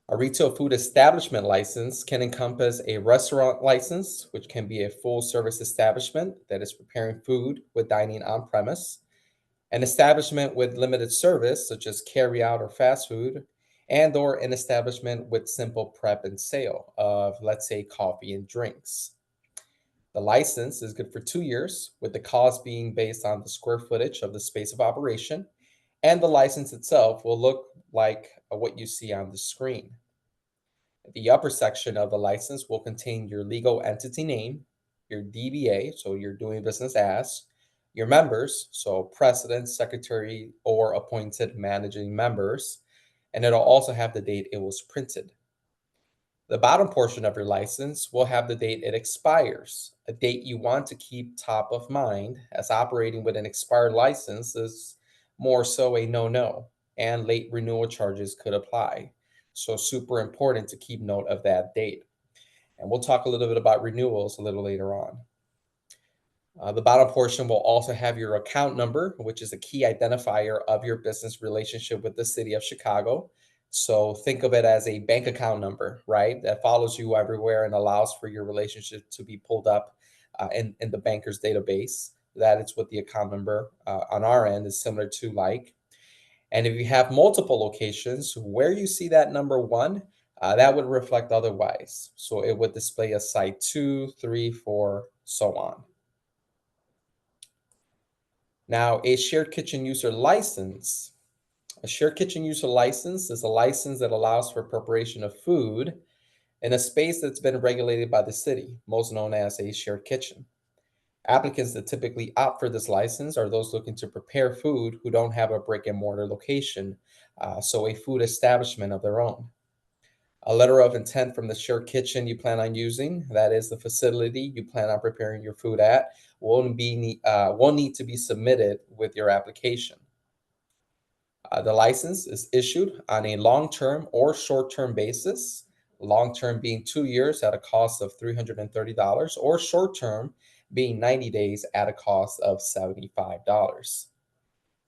A retail food establishment license can encompass a restaurant license, which can be a full service establishment that is preparing food with dining on premise, an establishment with limited service, such as carry out or fast food, and or an establishment with simple prep and sale of, let's say, coffee and drinks. The license is good for 2 years, with the cost being based on the square footage of the space of operation, and the license itself will look like what you see on the screen. The upper section of the license will contain your legal entity name, your DBA, so you're doing business as, your members, so president, secretary, or appointed managing members, and it'll also have the date it was printed. The bottom portion of your license will have the date it expires, a date you want to keep top of mind, as operating with an expired license is more so a no-no, and late renewal charges could apply. So super important to keep note of that date. And we'll talk a little bit about renewals a little later on. The bottom portion will also have your account number, which is a key identifier of your business relationship with the city of Chicago. So think of it as a bank account number, right? That follows you everywhere and allows for your relationship to be pulled up in the banker's database. That is what the account number on our end is similar to like. And if you have multiple locations, where you see that number 1, that would reflect otherwise. So it would display a site 2, 3, 4, so on. Now, a shared kitchen user license. A shared kitchen user license is a license that allows for preparation of food in a space that's been regulated by the city, most known as a shared kitchen. Applicants that typically opt for this license are those looking to prepare food who don't have a brick and mortar location, so a food establishment of their own. A letter of intent from the shared kitchen you plan on using, that is the facility you plan on preparing your food at, will need to be submitted with your application. The license is issued on a long-term or short-term basis, long-term being 2 years at a cost of $330, or short-term being 90 days at a cost of $75.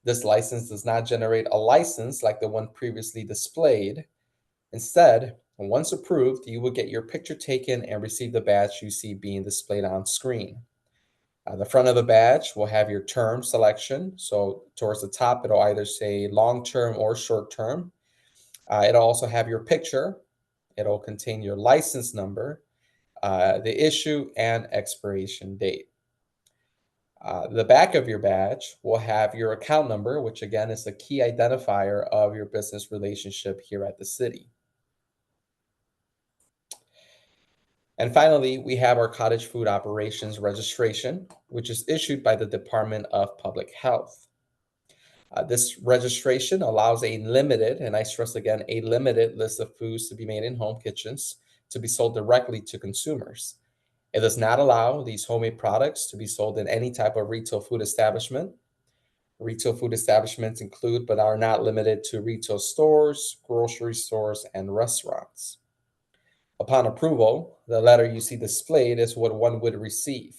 This license does not generate a license like the one previously displayed. Instead, once approved, you will get your picture taken and receive the badge you see being displayed on screen. The front of the badge will have your term selection. So towards the top, it'll either say long-term or short-term. It'll also have your picture. It'll contain your license number, the issue and expiration date. The back of your badge will have your account number, which again is the key identifier of your business relationship here at the city. And finally, we have our cottage food operations registration, which is issued by the Department of Public Health. This registration allows a limited, and I stress again, a limited list of foods to be made in home kitchens to be sold directly to consumers. It does not allow these homemade products to be sold in any type of retail food establishment. Retail food establishments include, but are not limited to, retail stores, grocery stores, and restaurants. Upon approval, the letter you see displayed is what one would receive.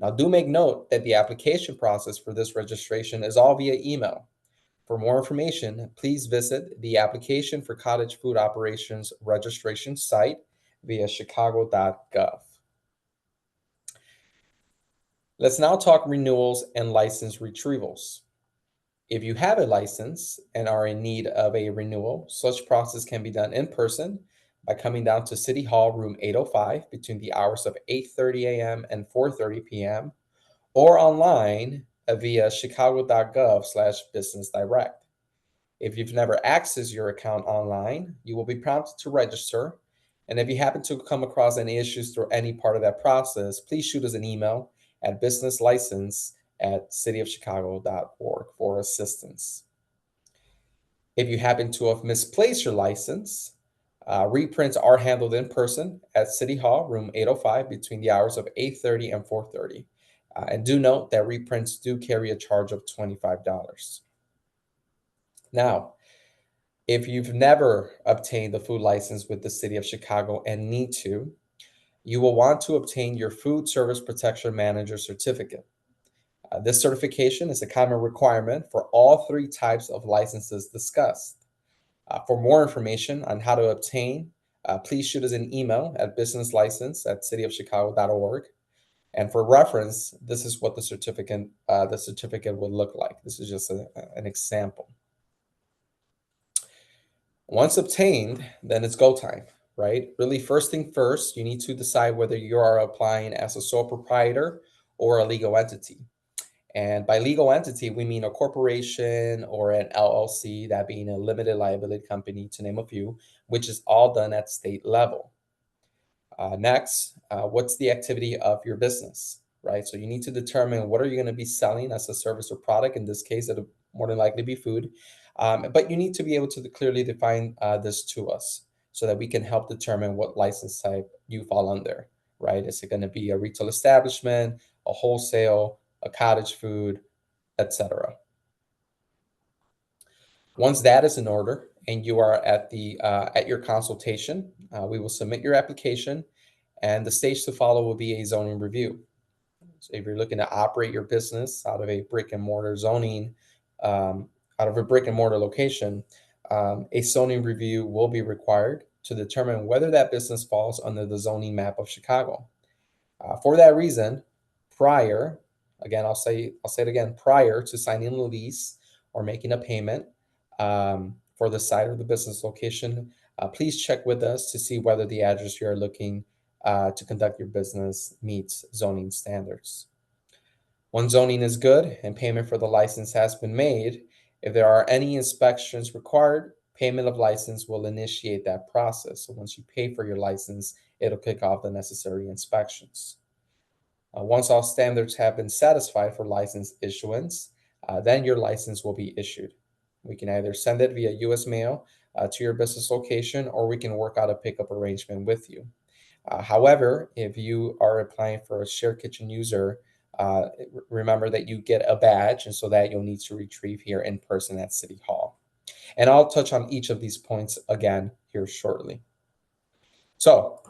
Now, do make note that the application process for this registration is all via email. For more information, please visit the Application for Cottage Food Operations registration site via chicago.gov. Let's now talk renewals and license retrievals. If you have a license and are in need of a renewal, such process can be done in person by coming down to City Hall, room 805, between the hours of 8:30 a.m. and 4:30 p.m., or online via chicago.gov/businessdirect. If you've never accessed your account online, you will be prompted to register. And if you happen to come across any issues through any part of that process, please shoot us an email at businesslicense@cityofchicago.org for assistance. If you happen to have misplaced your license, reprints are handled in person at City Hall, room 805, between the hours of 8:30 and 4:30. And do note that reprints do carry a charge of $25. Now, if you've never obtained a food license with the City of Chicago and need to, you will want to obtain your Food Service Protection Manager certificate. This certification is a common requirement for all 3 types of licenses discussed. For more information on how to obtain, please shoot us an email at businesslicense@cityofchicago.org. And for reference, this is what the certificate would look like. This is just an example. Once obtained, then it's go time, right? Really, first thing first, you need to decide whether you are applying as a sole proprietor or a legal entity. And by legal entity, we mean a corporation or an LLC, that being a limited liability company, to name a few, which is all done at state level. Next, what's the activity of your business, right? So you need to determine what are you going to be selling as a service or product. In this case, it'll more than likely be food. But you need to be able to clearly define this to us so that we can help determine what license type you fall under, right? Is it going to be a retail establishment, a wholesale, a cottage food, etc.? Once that is in order and you are at your consultation, we will submit your application, and the stage to follow will be a zoning review. So if you're looking to operate your business out of a brick and mortar location, a zoning review will be required to determine whether that business falls under the zoning map of Chicago. For that reason, prior to signing a lease or making a payment for the site or the business location, please check with us to see whether the address you are looking to conduct your business meets zoning standards. Once zoning is good and payment for the license has been made, if there are any inspections required, payment of license will initiate that process. So once you pay for your license, it'll kick off the necessary inspections. Once all standards have been satisfied for license issuance, then your license will be issued. We can either send it via U.S. mail to your business location, or we can work out a pickup arrangement with you. However, if you are applying for a shared kitchen user, remember that you get a badge, and so that you'll need to retrieve here in person at City Hall. And I'll touch on each of these points again here shortly. So,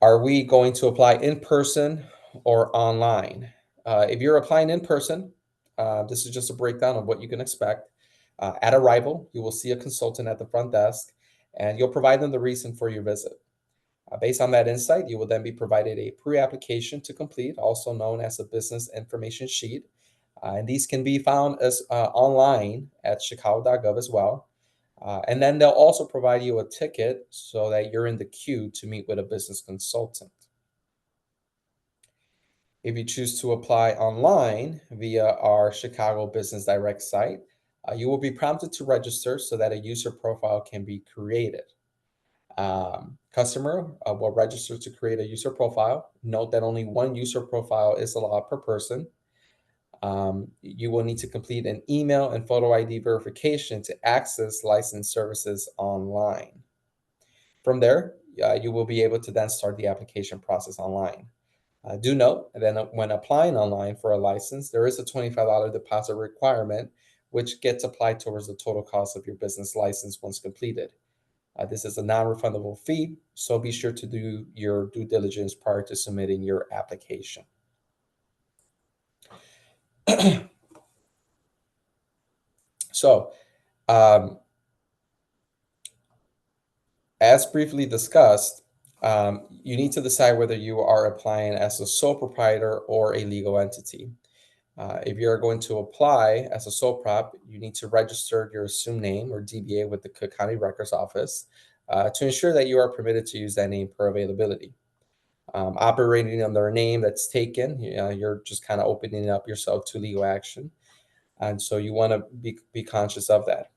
are we going to apply in person or online? If you're applying in person, this is just a breakdown of what you can expect. At arrival, you will see a consultant at the front desk, and you'll provide them the reason for your visit. Based on that insight, you will then be provided a pre-application to complete, also known as a business information sheet. And these can be found as online at chicago.gov as well. And then they'll also provide you a ticket so that you're in the queue to meet with a business consultant. If you choose to apply online via our Chicago Business Direct site, you will be prompted to register so that a user profile can be created. Customer will register to create a user profile. Note that only one user profile is allowed per person. You will need to complete an email and photo ID verification to access licensed services online. From there, you will be able to then start the application process online. Do note that when applying online for a license, there is a $25 deposit requirement, which gets applied towards the total cost of your business license once completed. This is a non-refundable fee, so be sure to do your due diligence prior to submitting your application. So, as briefly discussed, you need to decide whether you are applying as a sole proprietor or a legal entity. If you're going to apply as a sole prop, you need to register your assumed name or DBA with the Cook County Records Office to ensure that you are permitted to use that name per availability. Operating under a name that's taken, you're just kind of opening up yourself to legal action. And so you want to be conscious of that.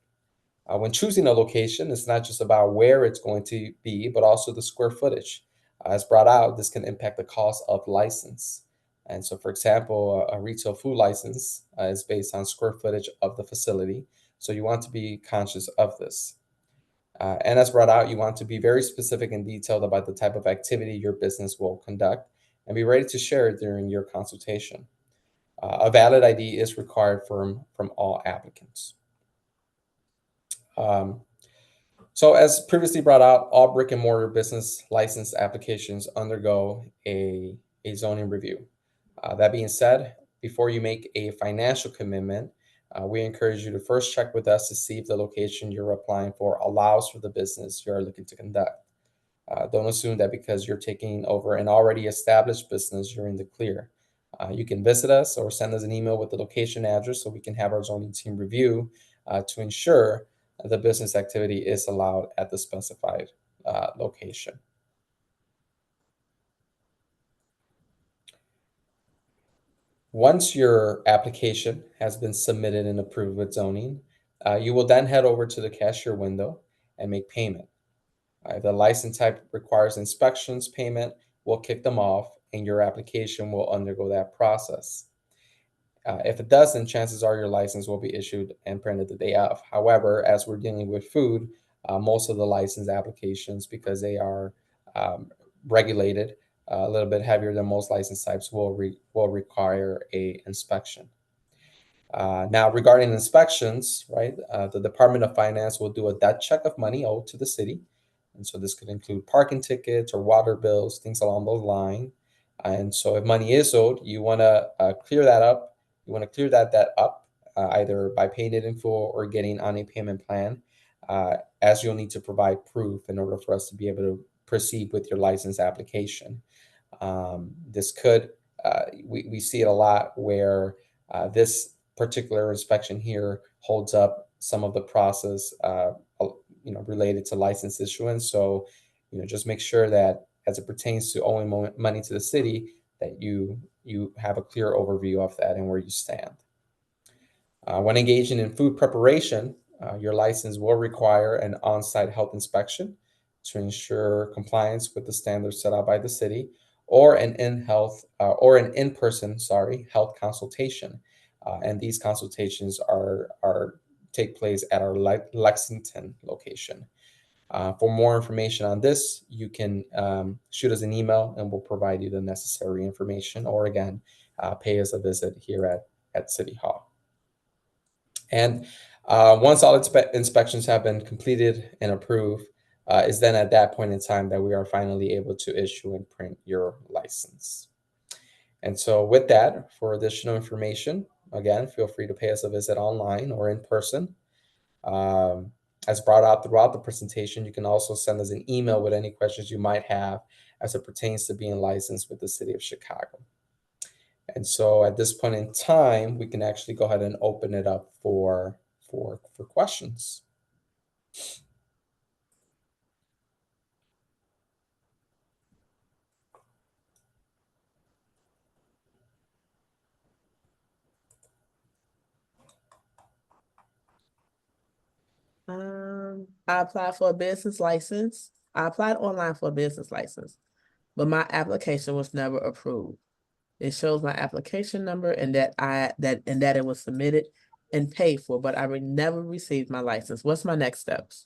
When choosing a location, it's not just about where it's going to be, but also the square footage. As brought out, this can impact the cost of license. And so, for example, a retail food license is based on square footage of the facility. So you want to be conscious of this. And as brought out, you want to be very specific and detailed about the type of activity your business will conduct and be ready to share it during your consultation. A valid ID is required from all applicants. So as previously brought out, all brick and mortar business license applications undergo a zoning review. That being said, before you make a financial commitment, we encourage you to first check with us to see if the location you're applying for allows for the business you're looking to conduct. Don't assume that because you're taking over an already established business, you're in the clear. You can visit us or send us an email with the location address so we can have our zoning team review to ensure the business activity is allowed at the specified location. Once your application has been submitted and approved with zoning, you will then head over to the cashier window and make payment. If the license type requires inspections, payment will kick them off and your application will undergo that process. If it doesn't, chances are your license will be issued and printed the day of. However, as we're dealing with food, most of the license applications, because they are um, regulated a little bit heavier than most license types, will require a inspection. Now, regarding inspections, right, the Department of Finance will do a debt check of money owed to the city. And so this could include parking tickets or water bills, things along those lines. And so if money is owed, you want to clear that up. You want to clear that debt up either by paying it in full or getting on a payment plan, as you'll need to provide proof in order for us to be able to proceed with your license application. This could, we see it a lot where this particular inspection here holds up some of the process, related to license issuance. So, just make sure that as it pertains to owing money to the city, that you have a clear overview of that and where you stand. When engaging in food preparation, your license will require an on-site health inspection to ensure compliance with the standards set out by the city, or an in-person, health consultation. And these consultations are take place at our Lexington location. For more information on this, you can shoot us an email and we'll provide you the necessary information, or again, pay us a visit here at City Hall. And once all inspections have been completed and approved, is then at that point in time that we are finally able to issue and print your license. And so with that, for additional information, again, feel free to pay us a visit online or in person. As brought out throughout the presentation, you can also send us an email with any questions you might have as it pertains to being licensed with the City of Chicago. And so at this point in time, we can actually go ahead and open it up for questions. I applied for a business license. I applied online for a business license, but my application was never approved. It shows my application number and that it was submitted and paid for, but I never received my license. What's my next steps?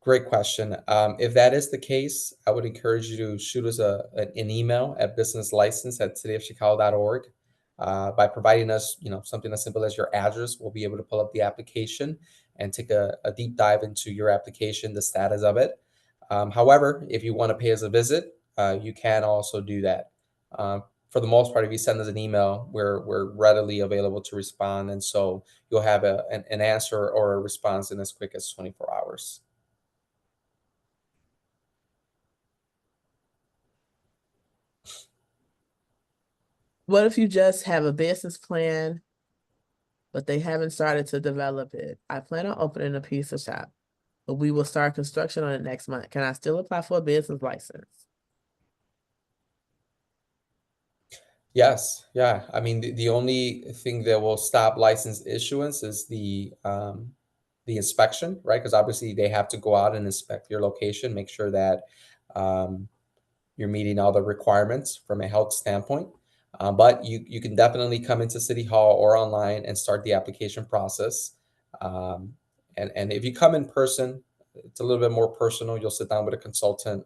Great question. If that is the case, I would encourage you to shoot us an email at businesslicense@cityofchicago.org. By providing us, something as simple as your address, we'll be able to pull up the application and take a deep dive into your application, the status of it. However, if you want to pay us a visit, you can also do that. For the most part, if you send us an email, we're readily available to respond, and so you'll have an answer or a response in as quick as 24 hours. What if you just have a business plan, but they haven't started to develop it? I plan on opening a pizza shop, but we will start construction on it next month. Can I still apply for a business license? Yes, yeah. I mean, the only thing that will stop license issuance is the inspection, right? Because obviously they have to go out and inspect your location, make sure that um, you're meeting all the requirements from a health standpoint. But you can definitely come into City Hall or online and start the application process. Um, and if you come in person, it's a little bit more personal. You'll sit down with a consultant.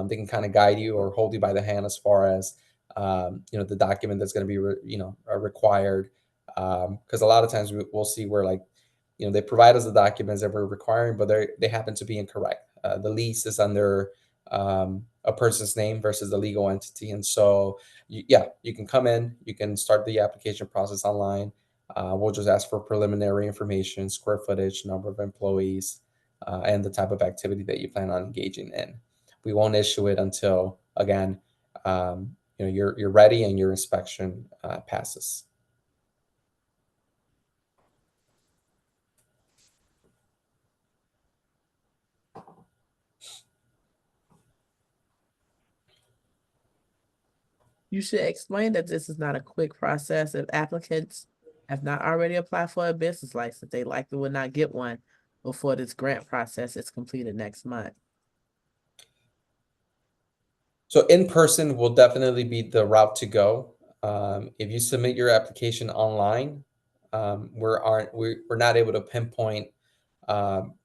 They can kind of guide you or hold you by the hand as far as the document that's going to be required. Because a lot of times we'll see where they provide us the documents that we're requiring, but they happen to be incorrect. The lease is under a person's name versus the legal entity. And so, you can come in, you can start the application process online. We'll just ask for preliminary information, square footage, number of employees, and the type of activity that you plan on engaging in. We won't issue it until, again, you're ready and your inspection passes. You should explain that this is not a quick process. If applicants have not already applied for a business license, they likely will not get one before this grant process is completed next month. So in person will definitely be the route to go. If you submit your application online, we're not able to pinpoint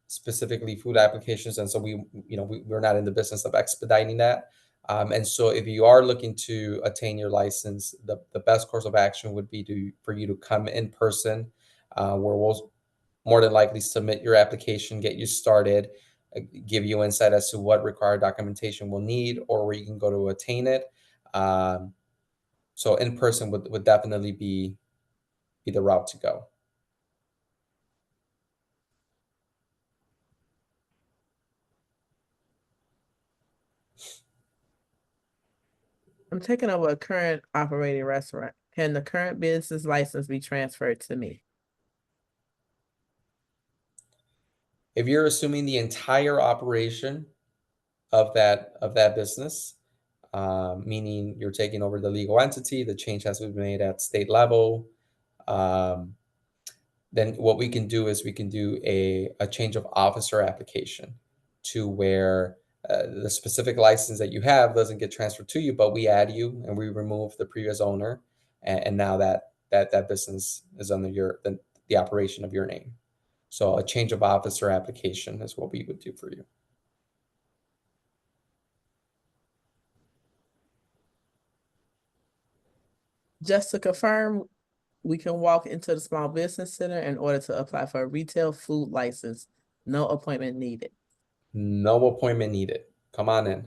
specifically food applications, and so we're not in the business of expediting that. And so if you are looking to attain your license, the best course of action would be for you to come in person, where we'll more than likely submit your application, get you started, give you insight as to what required documentation we'll need, or where you can go to attain it. So in person would definitely be the route to go. I'm taking over a current operating restaurant. Can the current business license be transferred to me? If you're assuming the entire operation of that business, meaning you're taking over the legal entity, the change has to be made at state level, then what we can do is we can do a change of officer application to where the specific license that you have doesn't get transferred to you, but we add you and we remove the previous owner, and now that business is under the operation of your name. So a change of officer application is what we would do for you. Just to confirm, we can walk into the small business center in order to apply for a retail food license. No appointment needed. No appointment needed. Come on in.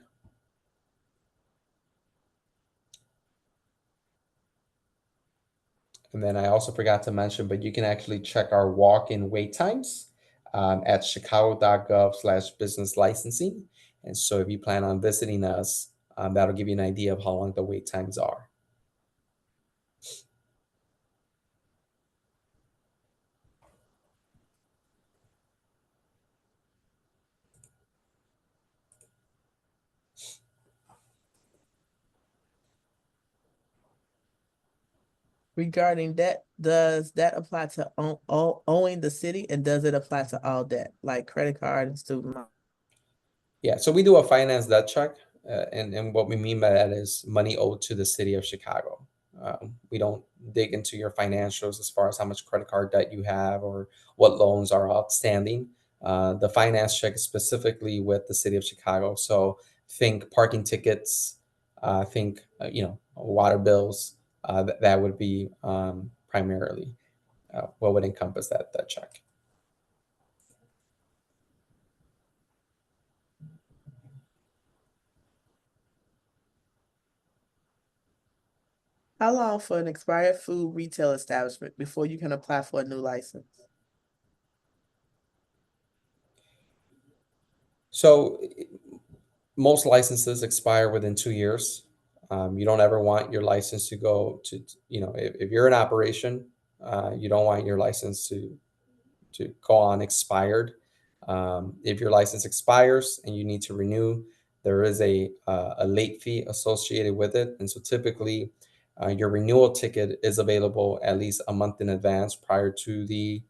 And then I also forgot to mention, but you can actually check our walk-in wait times at chicago.gov/business licensing. And so if you plan on visiting us, that'll give you an idea of how long the wait times are. Regarding debt, does that apply to owing the city, and does it apply to all debt, like credit card and student loan? Yeah, so we do a finance debt check, and what we mean by that is money owed to the city of Chicago. We don't dig into your financials as far as how much credit card debt you have or what loans are outstanding. The finance check is specifically with the city of Chicago. So think parking tickets, think water bills. That would be primarily what would encompass that check. How long for an expired food retail establishment before you can apply for a new license? So most licenses expire within 2 years. You don't ever want your license to go to, if you're in operation, you don't want your license to go on expired. If your license expires and you need to renew, there is a late fee associated with it. And so typically your renewal ticket is available at least a month in advance prior to the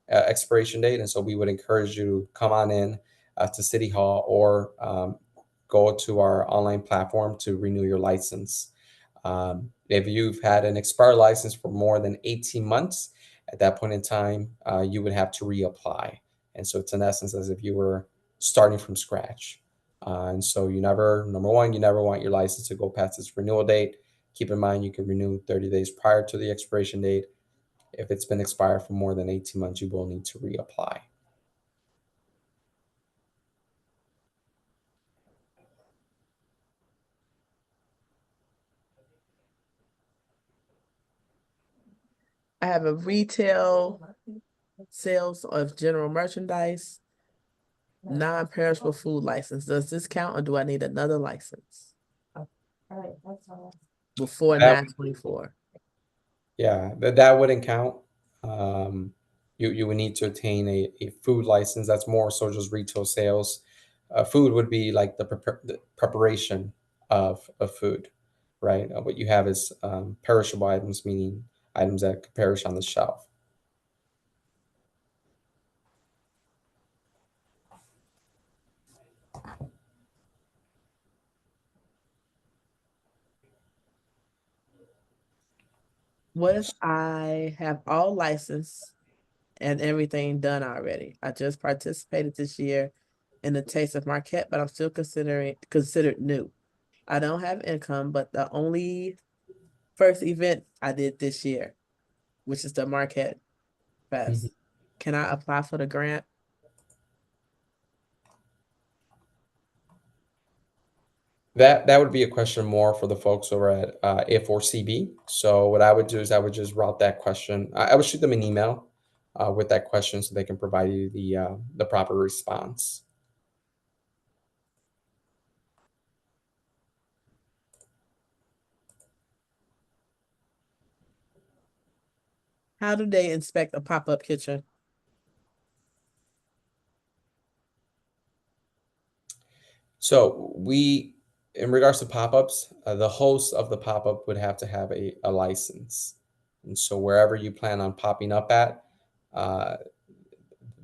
expiration date. And so we would encourage you to come on in to City Hall or go to our online platform to renew your license. If you've had an expired license for more than 18 months, at that point in time, you would have to reapply. And so it's in essence as if you were starting from scratch. And so number one, you never want your license to go past its renewal date. Keep in mind, you can renew 30 days prior to the expiration date. If it's been expired for more than 18 months, you will need to reapply. I have a retail sales of general merchandise, non-perishable food license. Does this count, or do I need another license before That- 9/24? Yeah, that wouldn't count. You would need to obtain a food license. That's more so just retail sales. Food would be like the preparation of food. right? What you have is perishable items, meaning items that could perish on the shelf. What if I have all license and everything done already? I just participated this year in the Taste of Marquette, but I'm still considered new. I don't have income, but the only first event I did this year, which is the Marquette Fest. Mhm. Can I apply for the grant? That would be a question more for the folks over at A4CB. So what I would do is I would just route that question. I would shoot them an email with that question so they can provide you the proper response. How do they inspect a pop-up kitchen? So we, in regards to pop-ups, the host of the pop-up would have to have a license. And so wherever you plan on popping up at, uh,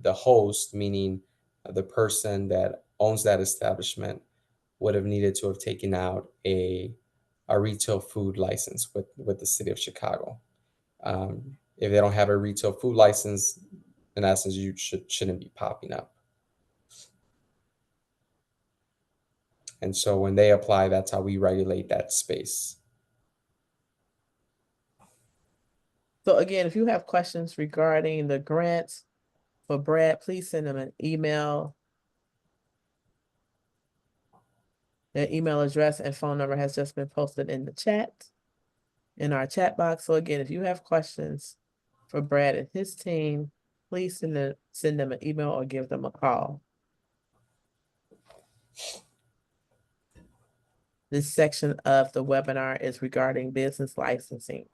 the host, meaning the person that owns that establishment, would have needed to have taken out a retail food license with the city of Chicago. If they don't have a retail food license, in essence, you shouldn't be popping up. And so when they apply, that's how we regulate that space. So again, if you have questions regarding the grants for Brad, please send them an email. Their email address and phone number has just been posted in the chat, in our chat box. So again, if you have questions for Brad and his team, please send them an email or give them a call. This section of the webinar is regarding business licensing.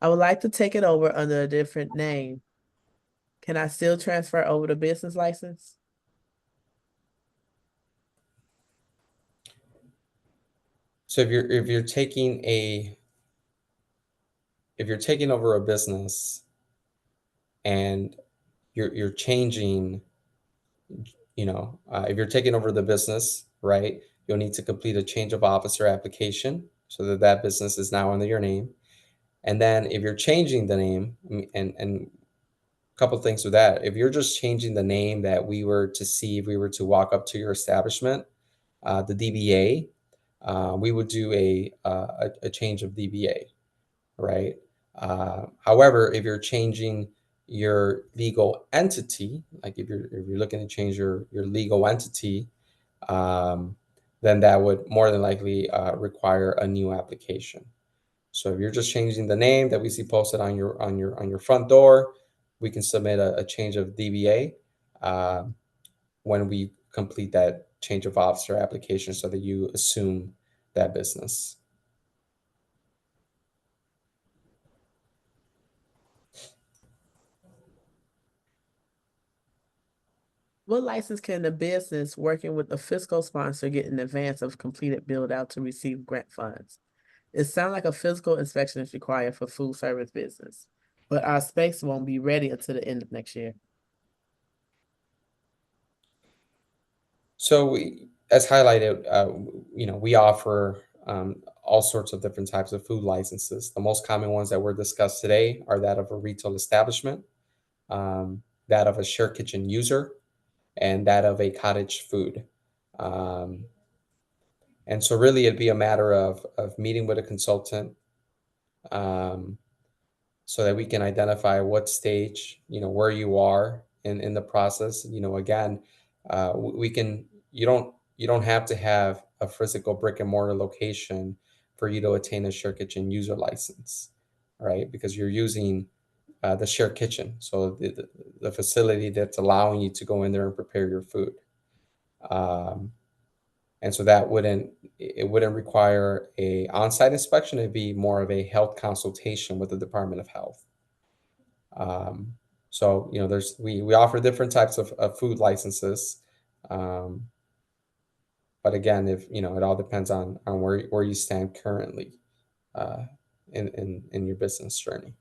I would like to take it over under a different name. Can I still transfer over the business license? So if you're taking over a business and you're changing, if you're taking over the business, right, you'll need to complete a change of officer application so that that business is now under your name. And then if you're changing the name, and a couple of things with that, if you're just changing the name that we were to see if we were to walk up to your establishment, the DBA, we would do a change of DBA, right? However, if you're changing your legal entity, like if you're looking to change your legal entity, then that would more than likely require a new application. So if you're just changing the name that we see posted on your front door, we can submit a change of DBA when we complete that change of officer application so that you assume that business. What license can the business working with a fiscal sponsor get in advance of completed build out to receive grant funds? It sounds like a physical inspection is required for food service business, but our space won't be ready until the end of next year. So as highlighted, we offer all sorts of different types of food licenses. The most common ones that were discussed today are that of a retail establishment, that of a share kitchen user, and that of a cottage food. And so really it'd be a matter of meeting with a consultant so that we can identify what stage, where you are in the process. Again, you don't have to have a physical brick and mortar location for you to attain a share kitchen user license, right? Because you're using the share kitchen, so the facility that's allowing you to go in there and prepare your food. And so that wouldn't require a on-site inspection. It'd be more of a health consultation with the Department of Health. So, we offer different types of food licenses. But again, it all depends on where you stand currently in your business journey.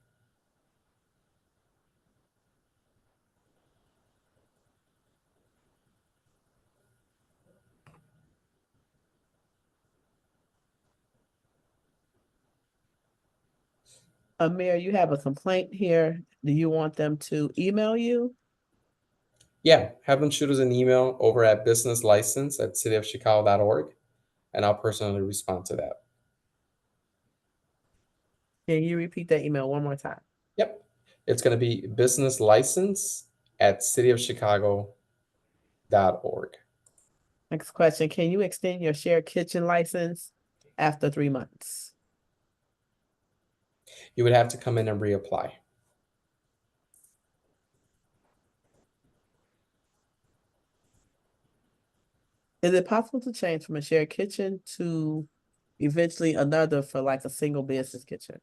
Amir, you have a complaint here. Do you want them to email you? Yeah, have them shoot us an email over at businesslicense@cityofchicago.org, and I'll personally respond to that. Can you repeat that email one more time? Yep. It's going to be businesslicense@cityofchicago.org. Next question, can you extend your shared kitchen license after 3 months? You would have to come in and reapply. Is it possible to change from a shared kitchen to eventually another for like a single business kitchen?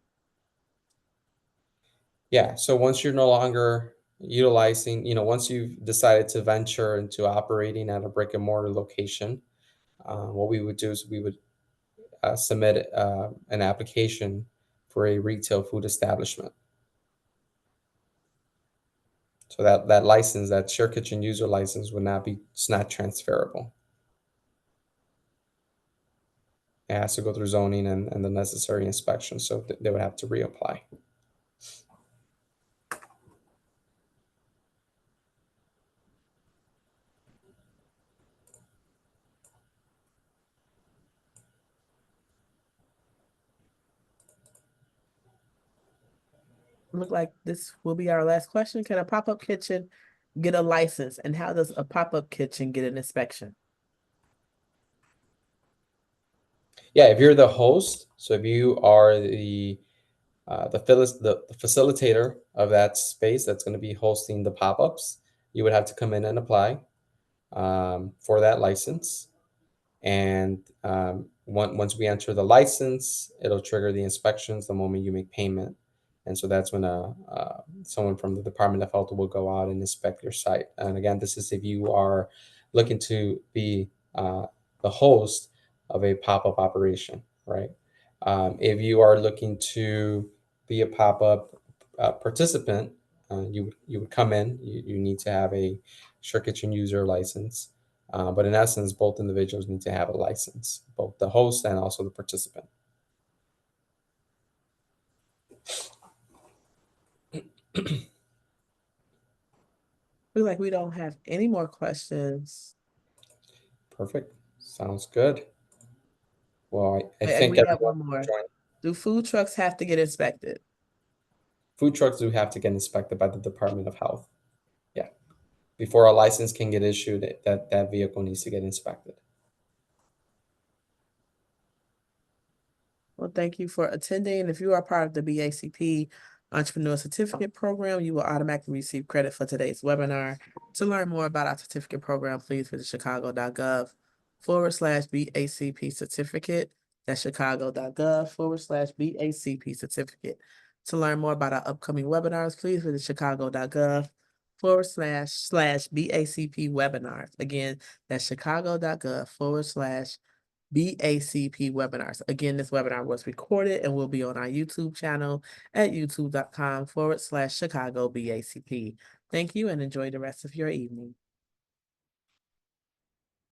Yeah, so once you're no longer utilizing, once you've decided to venture into operating at a brick and mortar location, what we would do is we would submit an application for a retail food establishment. So that license, that shared kitchen user license, it's not transferable. It has to go through zoning and the necessary inspections, so they would have to reapply. Look like this will be our last question. Can a pop-up kitchen get a license? And how does a pop-up kitchen get an inspection? Yeah, if you're the host, so if you are the facilitator of that space that's going to be hosting the pop-ups, you would have to come in and apply for that license. And once we enter the license, it'll trigger the inspections the moment you make payment. And so that's when someone from the Department of Health will go out and inspect your site. And again, this is if you are looking to be the host of a pop-up operation, right? If you are looking to be a pop-up participant, you would come in. You need to have a shared kitchen user license. But in essence, both individuals need to have a license, both the host and also the participant. Feel like we don't have any more questions. Perfect. Sounds good. Well, I Wait, think we have everyone one more. joined. Do food trucks have to get inspected? Food trucks do have to get inspected by the Department of Health. Yeah. Before a license can get issued, that vehicle needs to get inspected. Well, thank you for attending. If you are part of the BACP Entrepreneur Certificate Program, you will automatically receive credit for today's webinar. To learn more about our certificate program, please visit chicago.gov/BACP certificate. That's chicago.gov/BACP certificate. To learn more about our upcoming webinars, please visit chicago.gov/BACP webinars. Again, that's chicago.gov/BACP webinars. Again, this webinar was recorded and will be on our YouTube channel at youtube.com/Chicago BACP. Thank you and enjoy the rest of your evening.